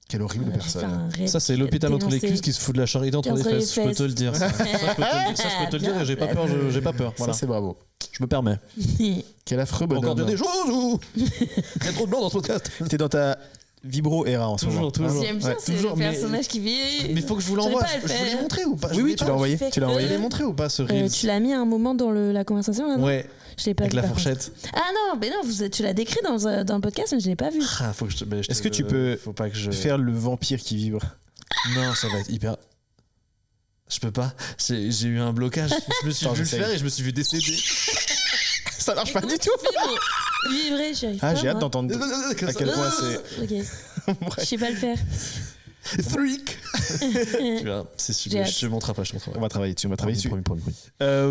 Quelle horrible J'ai fait personne. un rêve Ça, c'est l'hôpital entre les dénoncé. cuisses qui se fout de la charité entre les Entre les fesses. Je peux te le dire. Ça, Ça, je peux te le dire et j'ai pas peur. J'ai pas peur. Voilà. Ça, c'est bravo. Je me permets. Quel affreux bonhomme. Encore dire des choses ou il y a trop de blanc dans ce podcast. T'es dans ta vibro era en ce moment. Toujours. J'aime bien Ouais, c'est toujours, le mais- personnage qui vit. Mais faut que je vous J'arrive l'envoie. pas à le Je vous l'ai faire. montré ou pas Oui, oui, tu l'as envoyé. fais. Tu l'as Je envoyé. l'ai montré ou pas ce reel Tu l'as mis à un moment dans la conversation là, non Ouais, Je l'ai pas avec vu, la par contre. fourchette. Ah non, mais non, tu l'as décrit dans le podcast, mais je l'ai pas vu. Ah, faut que je te. je te- Est-ce que tu peux Faut pas que je. Faire le vampire qui vibre. Non, ça va être hyper. Je peux pas. J'ai eu un blocage. Je me suis Attends, vu le j'essaye. faire et je me suis vu décéder. Ça marche pas du tout. Vivrer, j'y arrive Ah, pas, j'ai hâte moi. d'entendre à quel point c'est. Ok, je sais pas le faire. Freak. Tu vois, c'est J'ai super. hâte. Je te montre après. Je te montre On après. va travailler dessus. On va travailler dessus. Promis.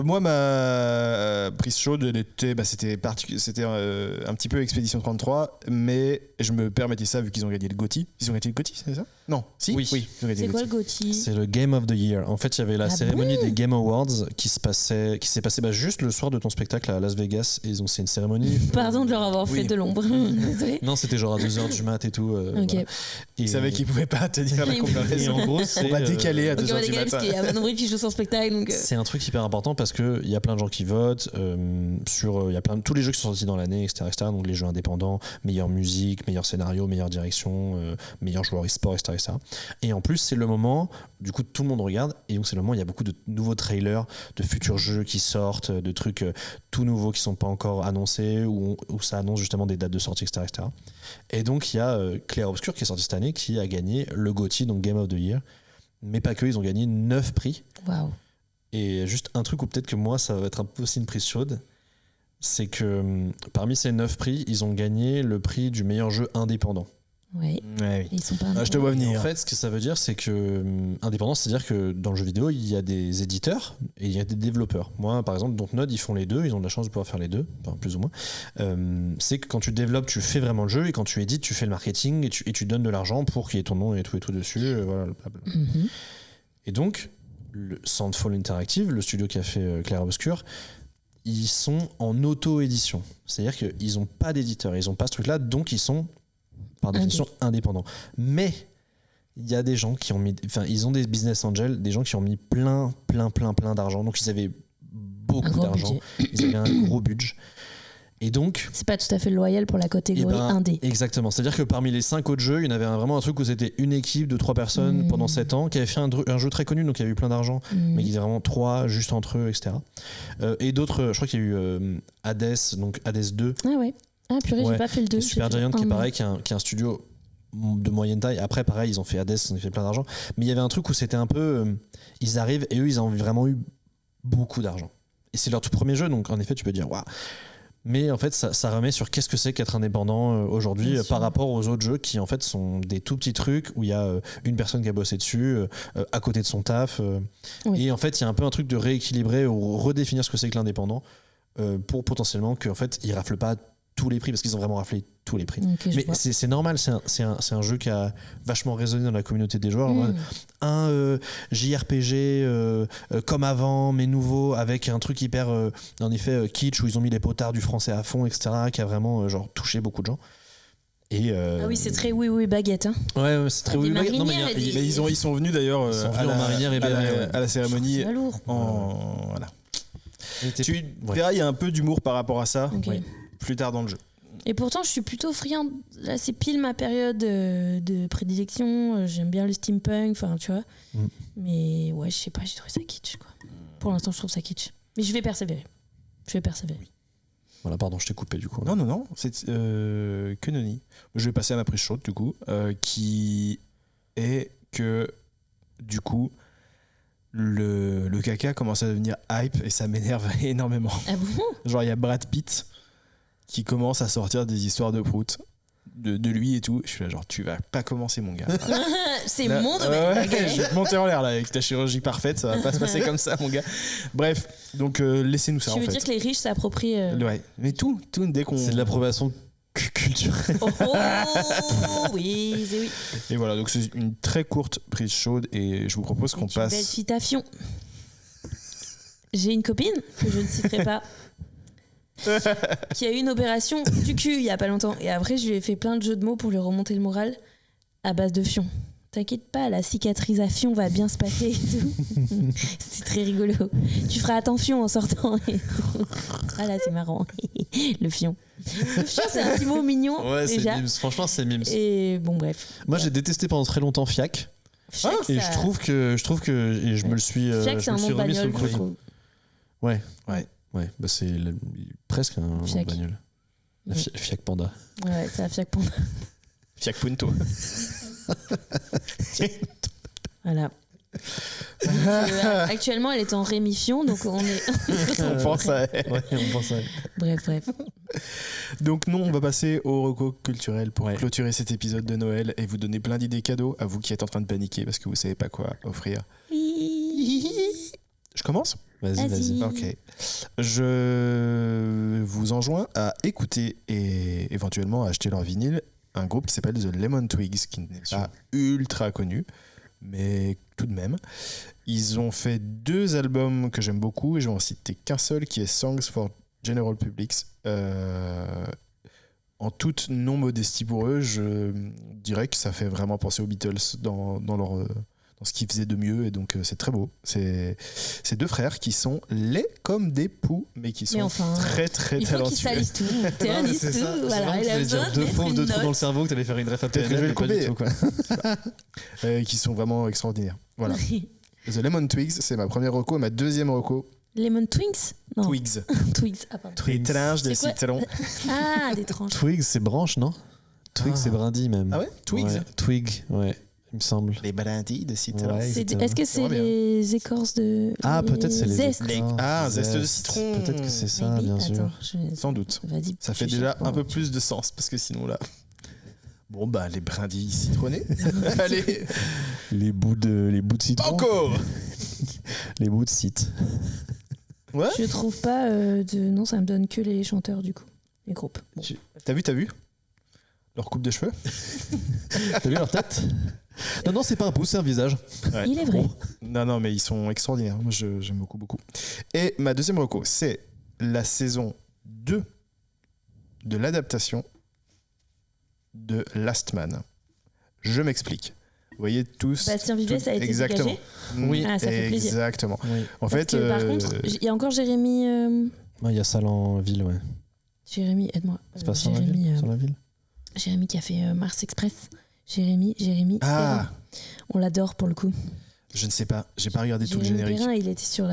Moi, ma prise chaude, elle était, c'était un petit peu Expédition 33, mais je me permettais ça vu qu'ils ont gagné le GOTY. Ils ont gagné le GOTY, c'est ça? Non, si. Oui. Ils ont gagné C'est le quoi le GOTY. Gotti? C'est le Game of the Year. En fait, il y avait la Ah cérémonie bon des Game Awards qui s'est passée juste le soir de ton spectacle à Las Vegas. Et donc, c'est une cérémonie. Pardon de leur avoir Oui. fait de l'ombre. Désolée. Non, c'était genre à 2h du mat et tout. Ok. voilà. Et Ils savaient qu'ils pouvaient pas tenir la Et Et comparaison. en gros, On c'est. va décaler à Ok, on 2h va du décaler parce matin. qu'il y a Manon Bril qui joue son spectacle. Donc, C'est un truc hyper important parce qu'il y a plein de gens qui votent sur. Il y a plein de tous les jeux qui sont sortis dans l'année, etc., Donc les jeux indépendants, meilleure musique, meilleur scénario, meilleure direction, meilleur joueur e-sport, etc., Et en plus, c'est le moment, du coup, tout le monde regarde. Et donc, c'est le moment où il y a beaucoup de nouveaux trailers, de futurs jeux qui sortent, de trucs tout nouveaux qui sont pas encore annoncés, où ça annonce justement des dates de sortie, etc., Et donc, il y a Clair Obscur qui est sorti cette année, qui a gagné le GOTY, donc Game of the Year. Mais pas que, ils ont gagné 9 prix. waouh. Et juste un truc où peut-être que moi, ça va être un peu aussi une prise chaude, c'est que parmi ces 9 prix, ils ont gagné le prix du meilleur jeu indépendant. Ouais. Ouais, oui. Ils sont pas. Ah, je te vois Et venir. en fait, ce que ça veut dire, c'est que indépendant, c'est-à-dire que dans le jeu vidéo, il y a des éditeurs et il y a des développeurs. Moi, par exemple, Dontnod, ils font les deux, ils ont de la chance de pouvoir faire les deux, enfin, plus ou moins. C'est que quand tu développes, tu fais vraiment le jeu, et quand tu édites, tu fais le marketing et tu donnes de l'argent pour qu'il y ait ton nom et tout dessus. Voilà, blablabla. Mhm. Et donc, le Soundfall Interactive, le studio qui a fait Clair Obscur, ils sont en auto-édition. C'est-à-dire qu'ils n'ont pas d'éditeur, ils n'ont pas ce truc-là, donc ils sont, par définition, indépendants. Mais il y a des gens qui ont mis... Enfin, ils ont des business angels, des gens qui ont mis plein d'argent. Donc, ils avaient Un beaucoup gros d'argent. Ils avaient un gros budget. Et donc... C'est pas tout à fait loyal pour la eh catégorie ben, indé. Exactement. C'est-à-dire que parmi les 5 autres jeux, il y en avait vraiment un truc où c'était une équipe de 3 personnes pendant 7 ans qui avait fait un jeu très connu, donc il y avait eu plein d'argent, mais il y avait vraiment 3 juste entre eux, etc. Et d'autres, je crois qu'il y a eu Hades, donc Hades 2, Ah ouais. Ah purée, Ouais. j'ai pas fait le 2. Supergiant, qui est pareil, qui est un studio de moyenne taille. Après, pareil, ils ont fait Hades, ils ont fait plein d'argent. Mais il y avait un truc où c'était un peu... ils arrivent et eux, ils ont vraiment eu beaucoup d'argent. Et c'est leur tout premier jeu, donc en effet, tu peux dire, waouh. Mais en fait, ça remet sur qu'est-ce que c'est qu'être indépendant aujourd'hui Bien sûr. par rapport aux autres jeux qui en fait sont des tout petits trucs où il y a une personne qui a bossé dessus à côté de son taf. Oui. Et en fait, il y a un peu un truc de rééquilibrer ou redéfinir ce que c'est que l'indépendant pour potentiellement qu'en fait, ils raflent pas tous les prix parce qu'ils ont vraiment raflé tous les prix. Ok, je Mais vois. c'est normal, c'est un jeu qui a vachement résonné dans la communauté des joueurs. En mode, un JRPG comme avant, mais nouveau, avec un truc hyper, en effet, kitsch, où ils ont mis les potards du français à fond, etc., qui a vraiment genre touché beaucoup de gens. Et, Ah oui, c'est très oui baguette. Hein. ouais, c'est très Des oui. Non, mais marinières et des- Mais ils sont venus d'ailleurs Ils sont à, venus en marinière et béret, ouais. à la cérémonie C'est lourd. voilà. Tu Tu verras, il y a un peu d'humour par rapport à ça Ok. Ouais. plus tard dans le jeu. Et pourtant, je suis plutôt friande. Là, c'est pile ma période de prédilection. J'aime bien le steampunk, enfin, tu vois. Mm. Mais ouais, je sais pas, j'ai trouvé ça kitsch, quoi. Pour l'instant, je trouve ça kitsch. Mais je vais persévérer. Voilà, pardon, je t'ai coupé du coup. Non, c'est que nenni. Je vais passer à ma prise chaude du coup, qui est que du coup le caca commence à devenir hype et ça m'énerve énormément. Ah bon? Genre il y a Brad Pitt qui commence à sortir des histoires de prout de lui et tout. Je suis là genre tu vas pas commencer mon gars. C'est Là, mon domaine. ouais, ok. je vais te monter en l'air là avec ta chirurgie parfaite, ça va pas se passer comme ça mon gars. Bref, donc laissez-nous ça Tu en veux fait. dire que les riches s'approprient. Ouais, mais tout dès qu'on. C'est de l'approbation culturelle. Oh, oui, c'est oui. Et voilà, donc c'est une très courte prise chaude et je vous propose qu'on Une belle passe. citation. J'ai une copine que je ne citerai pas qui a eu une opération du cul il y a pas longtemps et après je lui ai fait plein de jeux de mots pour lui remonter le moral à base de fion. T'inquiète pas, la cicatrisation va bien se passer et tout. C'est très rigolo. Tu feras attention en sortant et tout. Ah là, c'est marrant. Le fion. Le fion, c'est un petit mot mignon Ouais, c'est déjà. mimes. Franchement, c'est mimes. Et bon, bref. Moi, j'ai détesté pendant très longtemps Fiac. Fiac, Et ça- je trouve que et je me le suis, Fiac, je c'est me un suis nom de remis sur bagnole, le je coup. trouve. Ouais, bah c'est presque un nom de Fiac. bagnole. La Fiac Panda. Ouais, c'est un Fiac Panda. Fiac Punto. Voilà. Donc, actuellement, elle est en rémission, donc on est. On pense à elle. Ouais, on pense à... Bref. Donc non, on va passer au reco culturel pour Ouais. clôturer cet épisode de Noël et vous donner plein d'idées cadeaux à vous qui êtes en train de paniquer parce que vous savez pas quoi offrir. Je commence ? Vas-y. Ok. Je vous enjoins à écouter et éventuellement à acheter leur vinyle, un groupe qui s'appelle The Lemon Twigs, qui n'est pas ultra connu, mais tout de même. Ils ont fait 2 albums que j'aime beaucoup et je vais en citer qu'un seul qui est Songs for General Publics. En toute non-modestie pour eux, je dirais que ça fait vraiment penser aux Beatles dans ce qu'ils faisaient de mieux et donc c'est très beau. C'est 2 frères qui sont laids comme des poux mais qui sont Mais enfin, très très Il faut qu'ils talentueux. salissent tout, ternisent c'est tout. ça. Voilà, il a J'allais besoin dire de 2 mettre fauves, une 2 trous dans le note. cerveau que t'allais faire une ref à Peut-être que je vais PNL, le mais pas couper. du tout, quoi. Qui sont vraiment extraordinaires. Voilà. The Lemon Twigs, c'est ma première reco et ma deuxième reco. Lemon Twinks? Non. Twigs. Twigs. Ah, pardon. Des tranches de C'est quoi citron. Ah, des tranches. Twigs, c'est branche, non? Twigs, c'est brindille même. Ah ouais? Twigs? Ouais, Twig, ouais, il me semble. Les brindilles de citron. Ouais. C'est- exactement. Est-ce que c'est Vraiment bien. les écorces de. Ah, peut-être c'est les zestes. écorces, zeste de citron. Peut-être que c'est ça, Maybe. bien sûr. Attends, je- Sans doute. Vas-y. Ça fait je déjà cherche pas. un peu plus de sens parce que sinon là. Bon bah les brindilles citronnées. Allez, Les bouts de citron. encore. Les bouts de cit. Ouais. Je trouve pas de. Non, ça me donne que les chanteurs du coup. Les groupes. Bon. T'as vu leur coupe de cheveux? T'as vu leur tête? Non, c'est pas un pouce, c'est un visage. Ouais. Il est vrai. Non, mais ils sont extraordinaires. Moi, j'aime beaucoup. Et ma deuxième reco, c'est la saison 2 de l'adaptation de Last Man. Je m'explique. Vous voyez tous. Bastien Vivet, ça a été exactement. dégagé. Oui, Ah, ça fait plaisir. exactement. Oui. En Parce fait, que, par contre, il y a encore Jérémy. Il y a Salle en ville, ouais. Jérémy, aide-moi. C'est pas ça la Jérémy, ville? Sur la ville? Jérémy qui a fait Mars Express. Jérémy. Ah, On l'adore pour le coup. je ne sais pas. J'ai pas regardé tout le Jérémy générique. Perrin, il était sur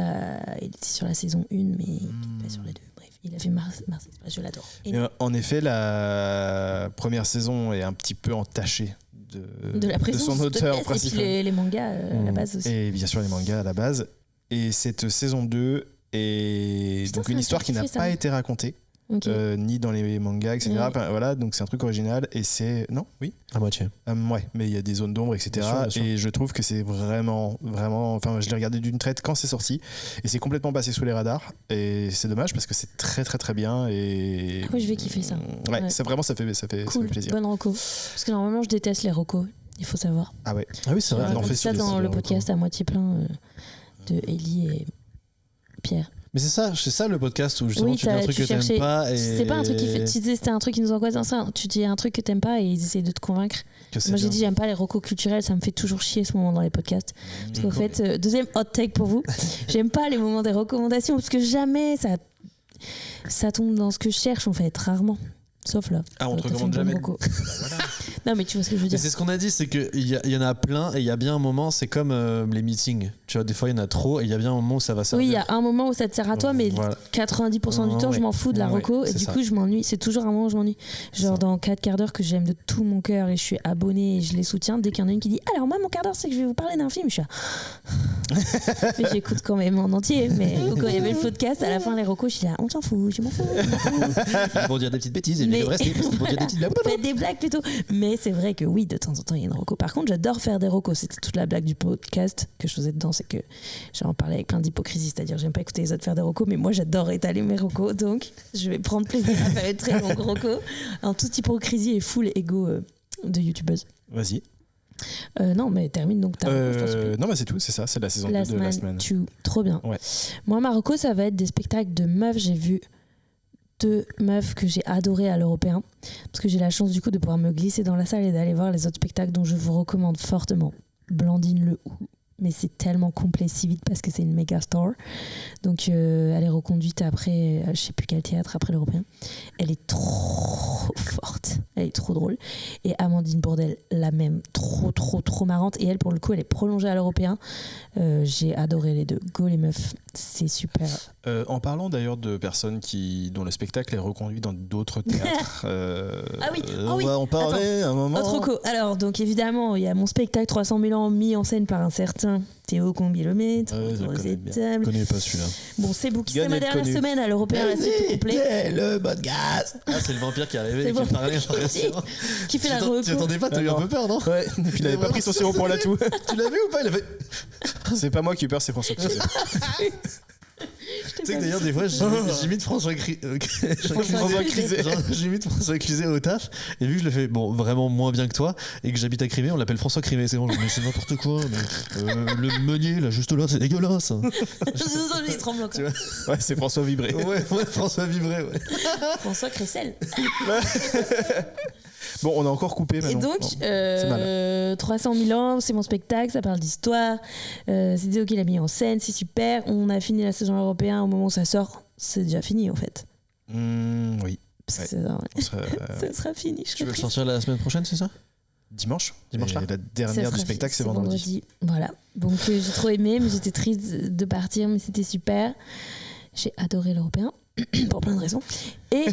la saison 1, mais pas sur la 2. Bref, il a fait Mars Express, je l'adore. Et Mais en effet, la première saison est un petit peu entachée de la présence son de auteur Bess, principal. Et puis les mangas à la base aussi. Et bien sûr les mangas à la base. Et cette saison 2 est Putain, donc c'est une un histoire qui truc n'a qui fait pas ça. été racontée, Ok. ni dans les mangas, etc. Ouais. Enfin, voilà, donc c'est un truc original et c'est... Non, oui À moitié. Ouais, mais il y a des zones d'ombre, etc. Bien sûr, bien sûr. Et je trouve que c'est vraiment... Enfin, je l'ai regardé d'une traite quand c'est sorti et c'est complètement passé sous les radars. Et c'est dommage parce que c'est très très très bien. Et... Ah ouais, je vais kiffer ça. Ouais, Ouais. ça vraiment ça fait Cool, plaisir. bonne reco. Parce que normalement, je déteste les recos, il faut savoir. Ah ouais. Ah oui, c'est Ouais, vrai. on en On fait fait ça sur dans les le recos. podcast à moitié plein de Ellie et Pierre. Mais c'est ça le podcast où justement Oui, tu dis un truc que cherchais- t'aimes pas et C'est pas un truc qui fait. Tu disais c'était un truc qui nous angoisse dans ça. Tu dis un truc que t'aimes pas et ils essaient de te convaincre. que c'est Moi j'ai bien. dit j'aime pas les recos culturels, ça me fait toujours chier ce moment dans les podcasts. Parce qu'en fait, deuxième hot take pour vous, j'aime pas les moments des recommandations parce que jamais ça tombe dans ce que je cherche en fait, rarement. Sauf là. Ah, on te T'as fait recommande une bonne jamais. reco. Non, mais tu vois ce que je veux Mais dire. c'est ce qu'on a dit, c'est qu'il y en a plein et il y a bien un moment, c'est comme les meetings. Tu vois, des fois il y en a trop et il y a bien un moment où ça va servir. Oui, il y a un moment où ça te sert à toi, mais Voilà. 90% du temps, je m'en fous de la Ouais, reco et c'est du ça. coup, je m'ennuie. C'est toujours un moment où je m'ennuie. Genre, ça. dans 4 quarts d'heure que j'aime de tout mon cœur et je suis abonnée et je les soutiens, dès qu'il y en a une qui dit alors, moi, mon quart d'heure, c'est que je vais vous parler d'un film, je suis là. Mais j'écoute quand même en entier. Mais quand il y avait le podcast, à la fin, les recos, je suis là on s'en fout, je m'en fous. Ils vont dire des petites bêtises et Mais- le reste, ils vont dire des petites blagues. Faites des blagues plutôt. Mais c'est vrai que oui, de temps en temps, il y a une reco. Par contre, j'adore faire des recos. C'était toute la blague du podcast que je faisais dedans, c'est que j'en parlais avec plein d'hypocrisie. C'est-à-dire, j'aime pas écouter les autres faire des recos, mais moi, j'adore étaler mes recos. Donc, je vais prendre plaisir à faire une très longue reco en toute hypocrisie et full ego de youtubeuse. Vas-y. Non, mais termine donc ta reco, je t'en supplie. Non, mais c'est tout, c'est ça, c'est la saison 2 Last de Last Man Man. 2. Trop bien. Ouais. Moi, ma reco, ça va être des spectacles de meufs. J'ai vu 2 meufs que j'ai adorées à l'Européen. Parce que j'ai la chance du coup de pouvoir me glisser dans la salle et d'aller voir les autres spectacles dont je vous recommande fortement. Blandine Le Hou. Mais c'est tellement complet si vite parce que c'est une méga star. Donc elle est reconduite après, je sais plus quel théâtre, après l'Européen. Elle est trop forte. Elle est trop drôle. Et Amandine Bourdelle, la même. Trop marrante. Et elle, pour le coup, elle est prolongée à l'Européen. J'ai adoré les deux. Go les meufs. C'est super. En parlant d'ailleurs de personnes dont le spectacle est reconduit dans d'autres théâtres. Ah oui, On va en parler un moment. Autre co. Alors, donc évidemment, il y a mon spectacle 300 000 ans mis en scène par un certain Théo Combilomètre. Je le connais bien. Je connais pas celui-là. Bon, c'est booké. Gagne C'est ma d'être dernière connu. semaine à l'Européen, là, c'est tout complet. C'est le podcast. Ah, c'est le vampire qui est arrivé C'est et qui bon. parlait. Genre, Qui fait la Tu reco. t'attendais pas, t'as eu un peu peur, non? Ouais, et puis il avait pas pris son sirop pour la toux. Tu l'as vu ou pas? Il a fait. C'est pas moi qui ai eu peur, c'est François qui faisait. Tu sais que d'ailleurs, des fois, j'imite François François Crisé. J'imite François Crisé au taf. Et vu que je le fais vraiment moins bien que toi et que j'habite à Crimée, on l'appelle François Crimée. C'est bon, mais c'est n'importe quoi. Mais, le meunier, là, juste là, c'est dégueulasse. Il tremble encore. Tu vois Ouais, c'est François Vibré. Ouais, François Vibré, ouais. François Cressel. Bon, on a encore coupé Et maintenant. donc, Bon, c'est mal. 300 000 ans, c'est mon spectacle, ça parle d'histoire. C'est Théo qui l'a mis en scène, c'est super. On a fini la saison européenne au moment où ça sort. C'est déjà fini en fait. Oui. Parce que Ouais. ça, ça sera fini. Je Tu veux le serai sortir la semaine prochaine, c'est ça? Dimanche. Dimanche Et là. la Ça dernière sera du spectacle, fini, c'est vendredi. Voilà. Donc j'ai trop aimé, mais j'étais triste de partir, mais c'était super. J'ai adoré l'Européen pour plein de raisons. Et,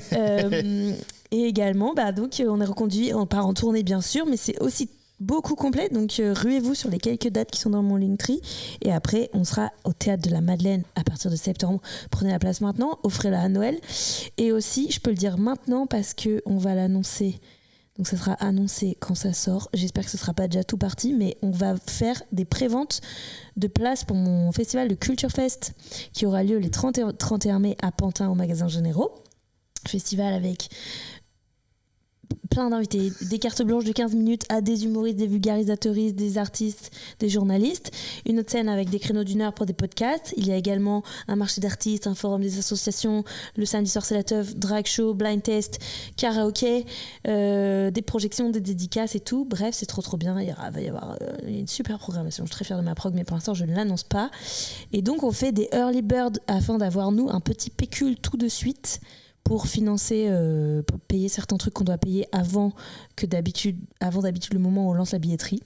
et également, donc on est reconduit, on part en tournée bien sûr, mais c'est aussi beaucoup complet. Donc ruez-vous sur les quelques dates qui sont dans mon Linktree. Et après, on sera au Théâtre de la Madeleine à partir de septembre. Prenez la place maintenant, offrez-la à Noël. Et aussi, je peux le dire maintenant parce que on va l'annoncer. Donc ça sera annoncé quand ça sort. J'espère que ce sera pas déjà tout parti, mais on va faire des préventes de places pour mon festival de Culture Fest qui aura lieu les 30 et 31 mai à Pantin au Magasin Généraux. Festival avec plein d'invités, des cartes blanches de 15 minutes à des humoristes, des vulgarisateuristes, des artistes, des journalistes. Une autre scène avec des créneaux d'une heure pour des podcasts. Il y a également un marché d'artistes, un forum des associations, le samedi soir c'est la teuf, drag show, blind test, karaoké, des projections, des dédicaces et tout. Bref, c'est trop bien. Il va y avoir une super programmation. Je suis très fière de ma prog, mais pour l'instant je ne l'annonce pas. Et donc on fait des early birds afin d'avoir nous un petit pécule tout de suite pour financer, pour payer certains trucs qu'on doit payer avant d'habitude le moment où on lance la billetterie.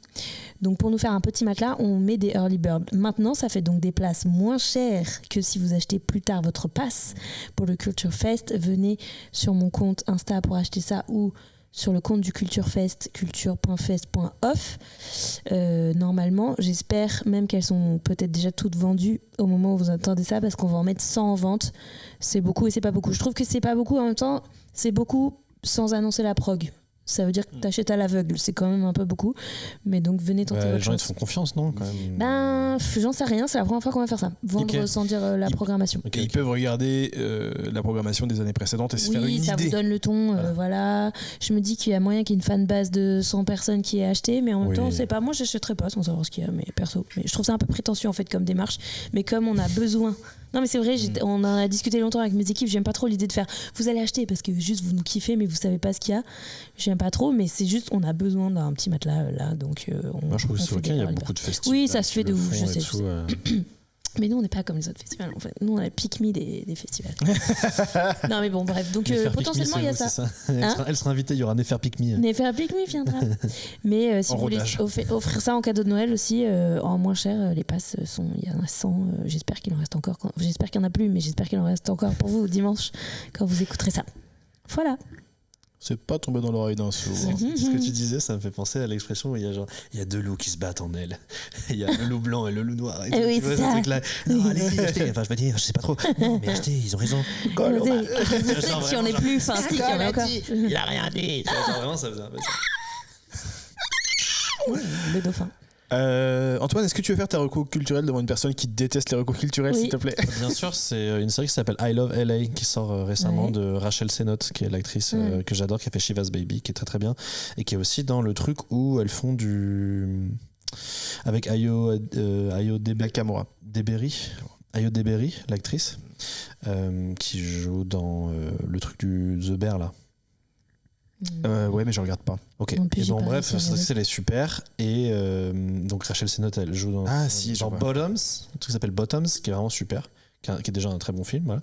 Donc pour nous faire un petit matelas, on met des early birds. Maintenant, ça fait donc des places moins chères que si vous achetez plus tard votre pass pour le Culture Fest. Venez sur mon compte Insta pour acheter ça ou sur le compte du Culture Fest, culture.fest.off. Normalement, j'espère même qu'elles sont peut-être déjà toutes vendues au moment où vous entendez ça, parce qu'on va en mettre 100 en vente. C'est beaucoup et c'est pas beaucoup. Je trouve que c'est pas beaucoup, en même temps, c'est beaucoup sans annoncer la prog. Ça veut dire que t'achètes à l'aveugle, c'est quand même un peu beaucoup. Mais donc venez tenter Les votre gens ils te chance. font confiance, non quand même. J'en sais rien, c'est la première fois qu'on va faire ça. Vendre Ok. sans dire la programmation. Ok, Et ils peuvent regarder la programmation des années précédentes et se faire Oui, une ça idée. vous donne le ton, Voilà. voilà. Je me dis qu'il y a moyen qu'il y ait une fanbase de 100 personnes qui ait acheté, mais en même Oui. temps, c'est pas moi, j'achèterais pas sans savoir ce qu'il y a, mais perso. Mais je trouve ça un peu prétentieux en fait comme démarche, mais comme on a besoin. Non mais c'est vrai, on en a discuté longtemps avec mes équipes, j'aime pas trop l'idée de faire vous allez acheter parce que juste vous nous kiffez mais vous savez pas ce qu'il y a. J'aime pas trop, mais c'est juste on a besoin d'un petit matelas là, donc Moi je trouve que on c'est fait ok, des il y a early beaucoup birds. de festivals. Oui, ça se fait qui de le ouf, font je et sais, tout, Mais nous, on n'est pas comme les autres festivals. En fait. Nous, on a le pick-me des festivals. Non, mais bon, bref. Donc, Nefer Pick Me, potentiellement, il y a c'est ça. vous, c'est Hein elle sera invitée, il y aura Nefer Pick Me. Nefer Pick Me viendra. Mais si En vous voulez rodage. offrir ça en cadeau de Noël aussi, en moins cher, les passes sont. Il y en a 100. J'espère qu'il en reste encore. J'espère qu'il n'y en a plus, mais j'espère qu'il en reste encore pour vous dimanche quand vous écouterez ça. Voilà. C'est pas tombé dans l'oreille d'un sourd. Ce que tu disais, ça me fait penser à l'expression où il y a deux loups qui se battent en elle. Il y a le loup blanc et le loup noir. Et tout, oui, tu vois, c'est ce ça. truc-là. Non, allez-y, achetez. Enfin, je veux dire, je sais pas trop. Non, mais achetez, ils ont raison. Je sais qu'il y en est plus. Enfin, si, qu'il y en a encore. Il a rien dit. Genre, vraiment, ça faisait un peu ça. Le dauphin. Antoine, est-ce que tu veux faire ta reco culturelle devant une personne qui déteste les recos culturels, Oui. s'il te plaît? Bien sûr, c'est une série qui s'appelle I Love LA qui sort récemment Ouais. de Rachel Sennott, qui est l'actrice que j'adore, qui a fait Shiva's Baby, qui est très très bien, et qui est aussi dans le truc où elles font du. Avec Ayo Nakamura. Ayo Deberry, l'actrice, qui joue dans le truc du The Bear là. Ouais, mais je regarde pas. Ok. Non plus, Et j'ai bon, pas bref, réussi à regarder. elle est super. Et donc Rachel Sennott, elle joue dans, Ah, si, je dans vois. Bottoms, un truc qui s'appelle Bottoms, qui est vraiment super, qui est déjà un très bon film. Voilà.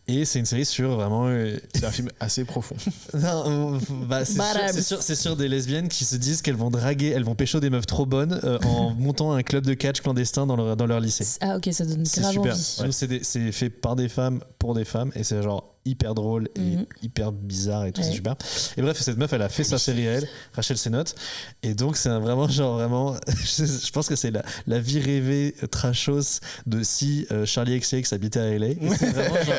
Et c'est une série sur vraiment. C'est un film assez profond. Non, bah, c'est sur des lesbiennes qui se disent qu'elles vont draguer, elles vont pécho des meufs trop bonnes en montant un club de catch clandestin dans leur lycée. Ah, ok, ça donne C'est grave super. envie. Donc, c'est fait par des femmes pour des femmes et c'est genre hyper drôle et hyper bizarre et tout, c'est Ouais. super. Et bref, cette meuf, elle a fait sa série à elle, Rachel Sennott, et donc c'est vraiment je pense que c'est la vie rêvée trashos de si Charlie XCX habitait à LA. Et c'est vraiment genre,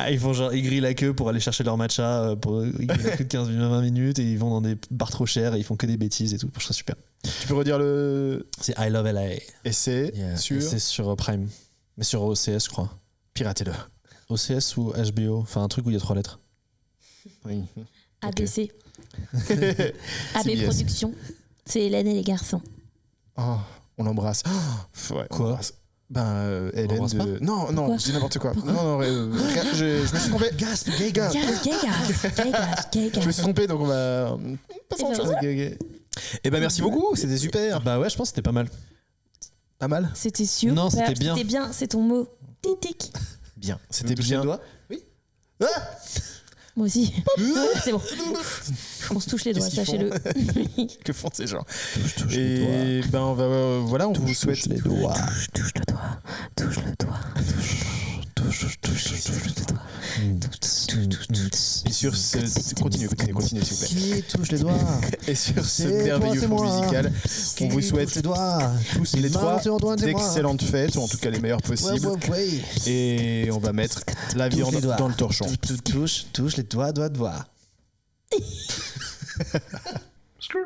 ils font genre, ils grillent la queue pour aller chercher leur matcha, pour ils grillent la queue de 15-20 minutes et ils vont dans des bars trop chers et ils font que des bêtises et tout. Je trouve ça super. Tu peux redire le C'est I Love LA. essai Et sur c'est sur Prime, mais sur OCS, je crois. Piratez-le. OCS ou HBO, enfin un truc où il y a 3 lettres. Oui. ABC. AB CBS. Productions. C'est Hélène et les garçons. Oh, on l'embrasse. Oh, ouais, on Quoi l'embrasse. Ben, Hélène l'embrasse pas de. Non, non, Pourquoi je dis n'importe quoi. Pourquoi Non, non, je me suis trompé. Gasp, Gay gas. Je me suis trompé, donc on va. Passons à autre chose. Eh ben, merci beaucoup, c'était super. Bah ouais, je pense que c'était pas mal. Pas mal. C'était sûr. Non, c'était bien. C'était bien, c'est ton mot. Tic. Bien. C'était bien. Moi aussi. C'est bon. On se touche les doigts, Qu'est-ce qu'ils sachez-le. Que font ces gens? Touche Et ben, on va. Voilà, on vous souhaite. les doigts. Touche le doigt. Touche le doigt. Touche le doigt. Et sur ce. Continuez, s'il vous plaît. Qui touche les doigts? Et sur ce C'est toi, merveilleux c'est fond moi. musical, on vous Qui souhaite touche les doigts? tous les trois Martin, Antoine, c'est moi. d'excellentes fêtes, ou en tout cas les meilleures possibles. Ouais. Et on va mettre la Touche viande les doigts. dans le torchon. Touche les doigts. Screw.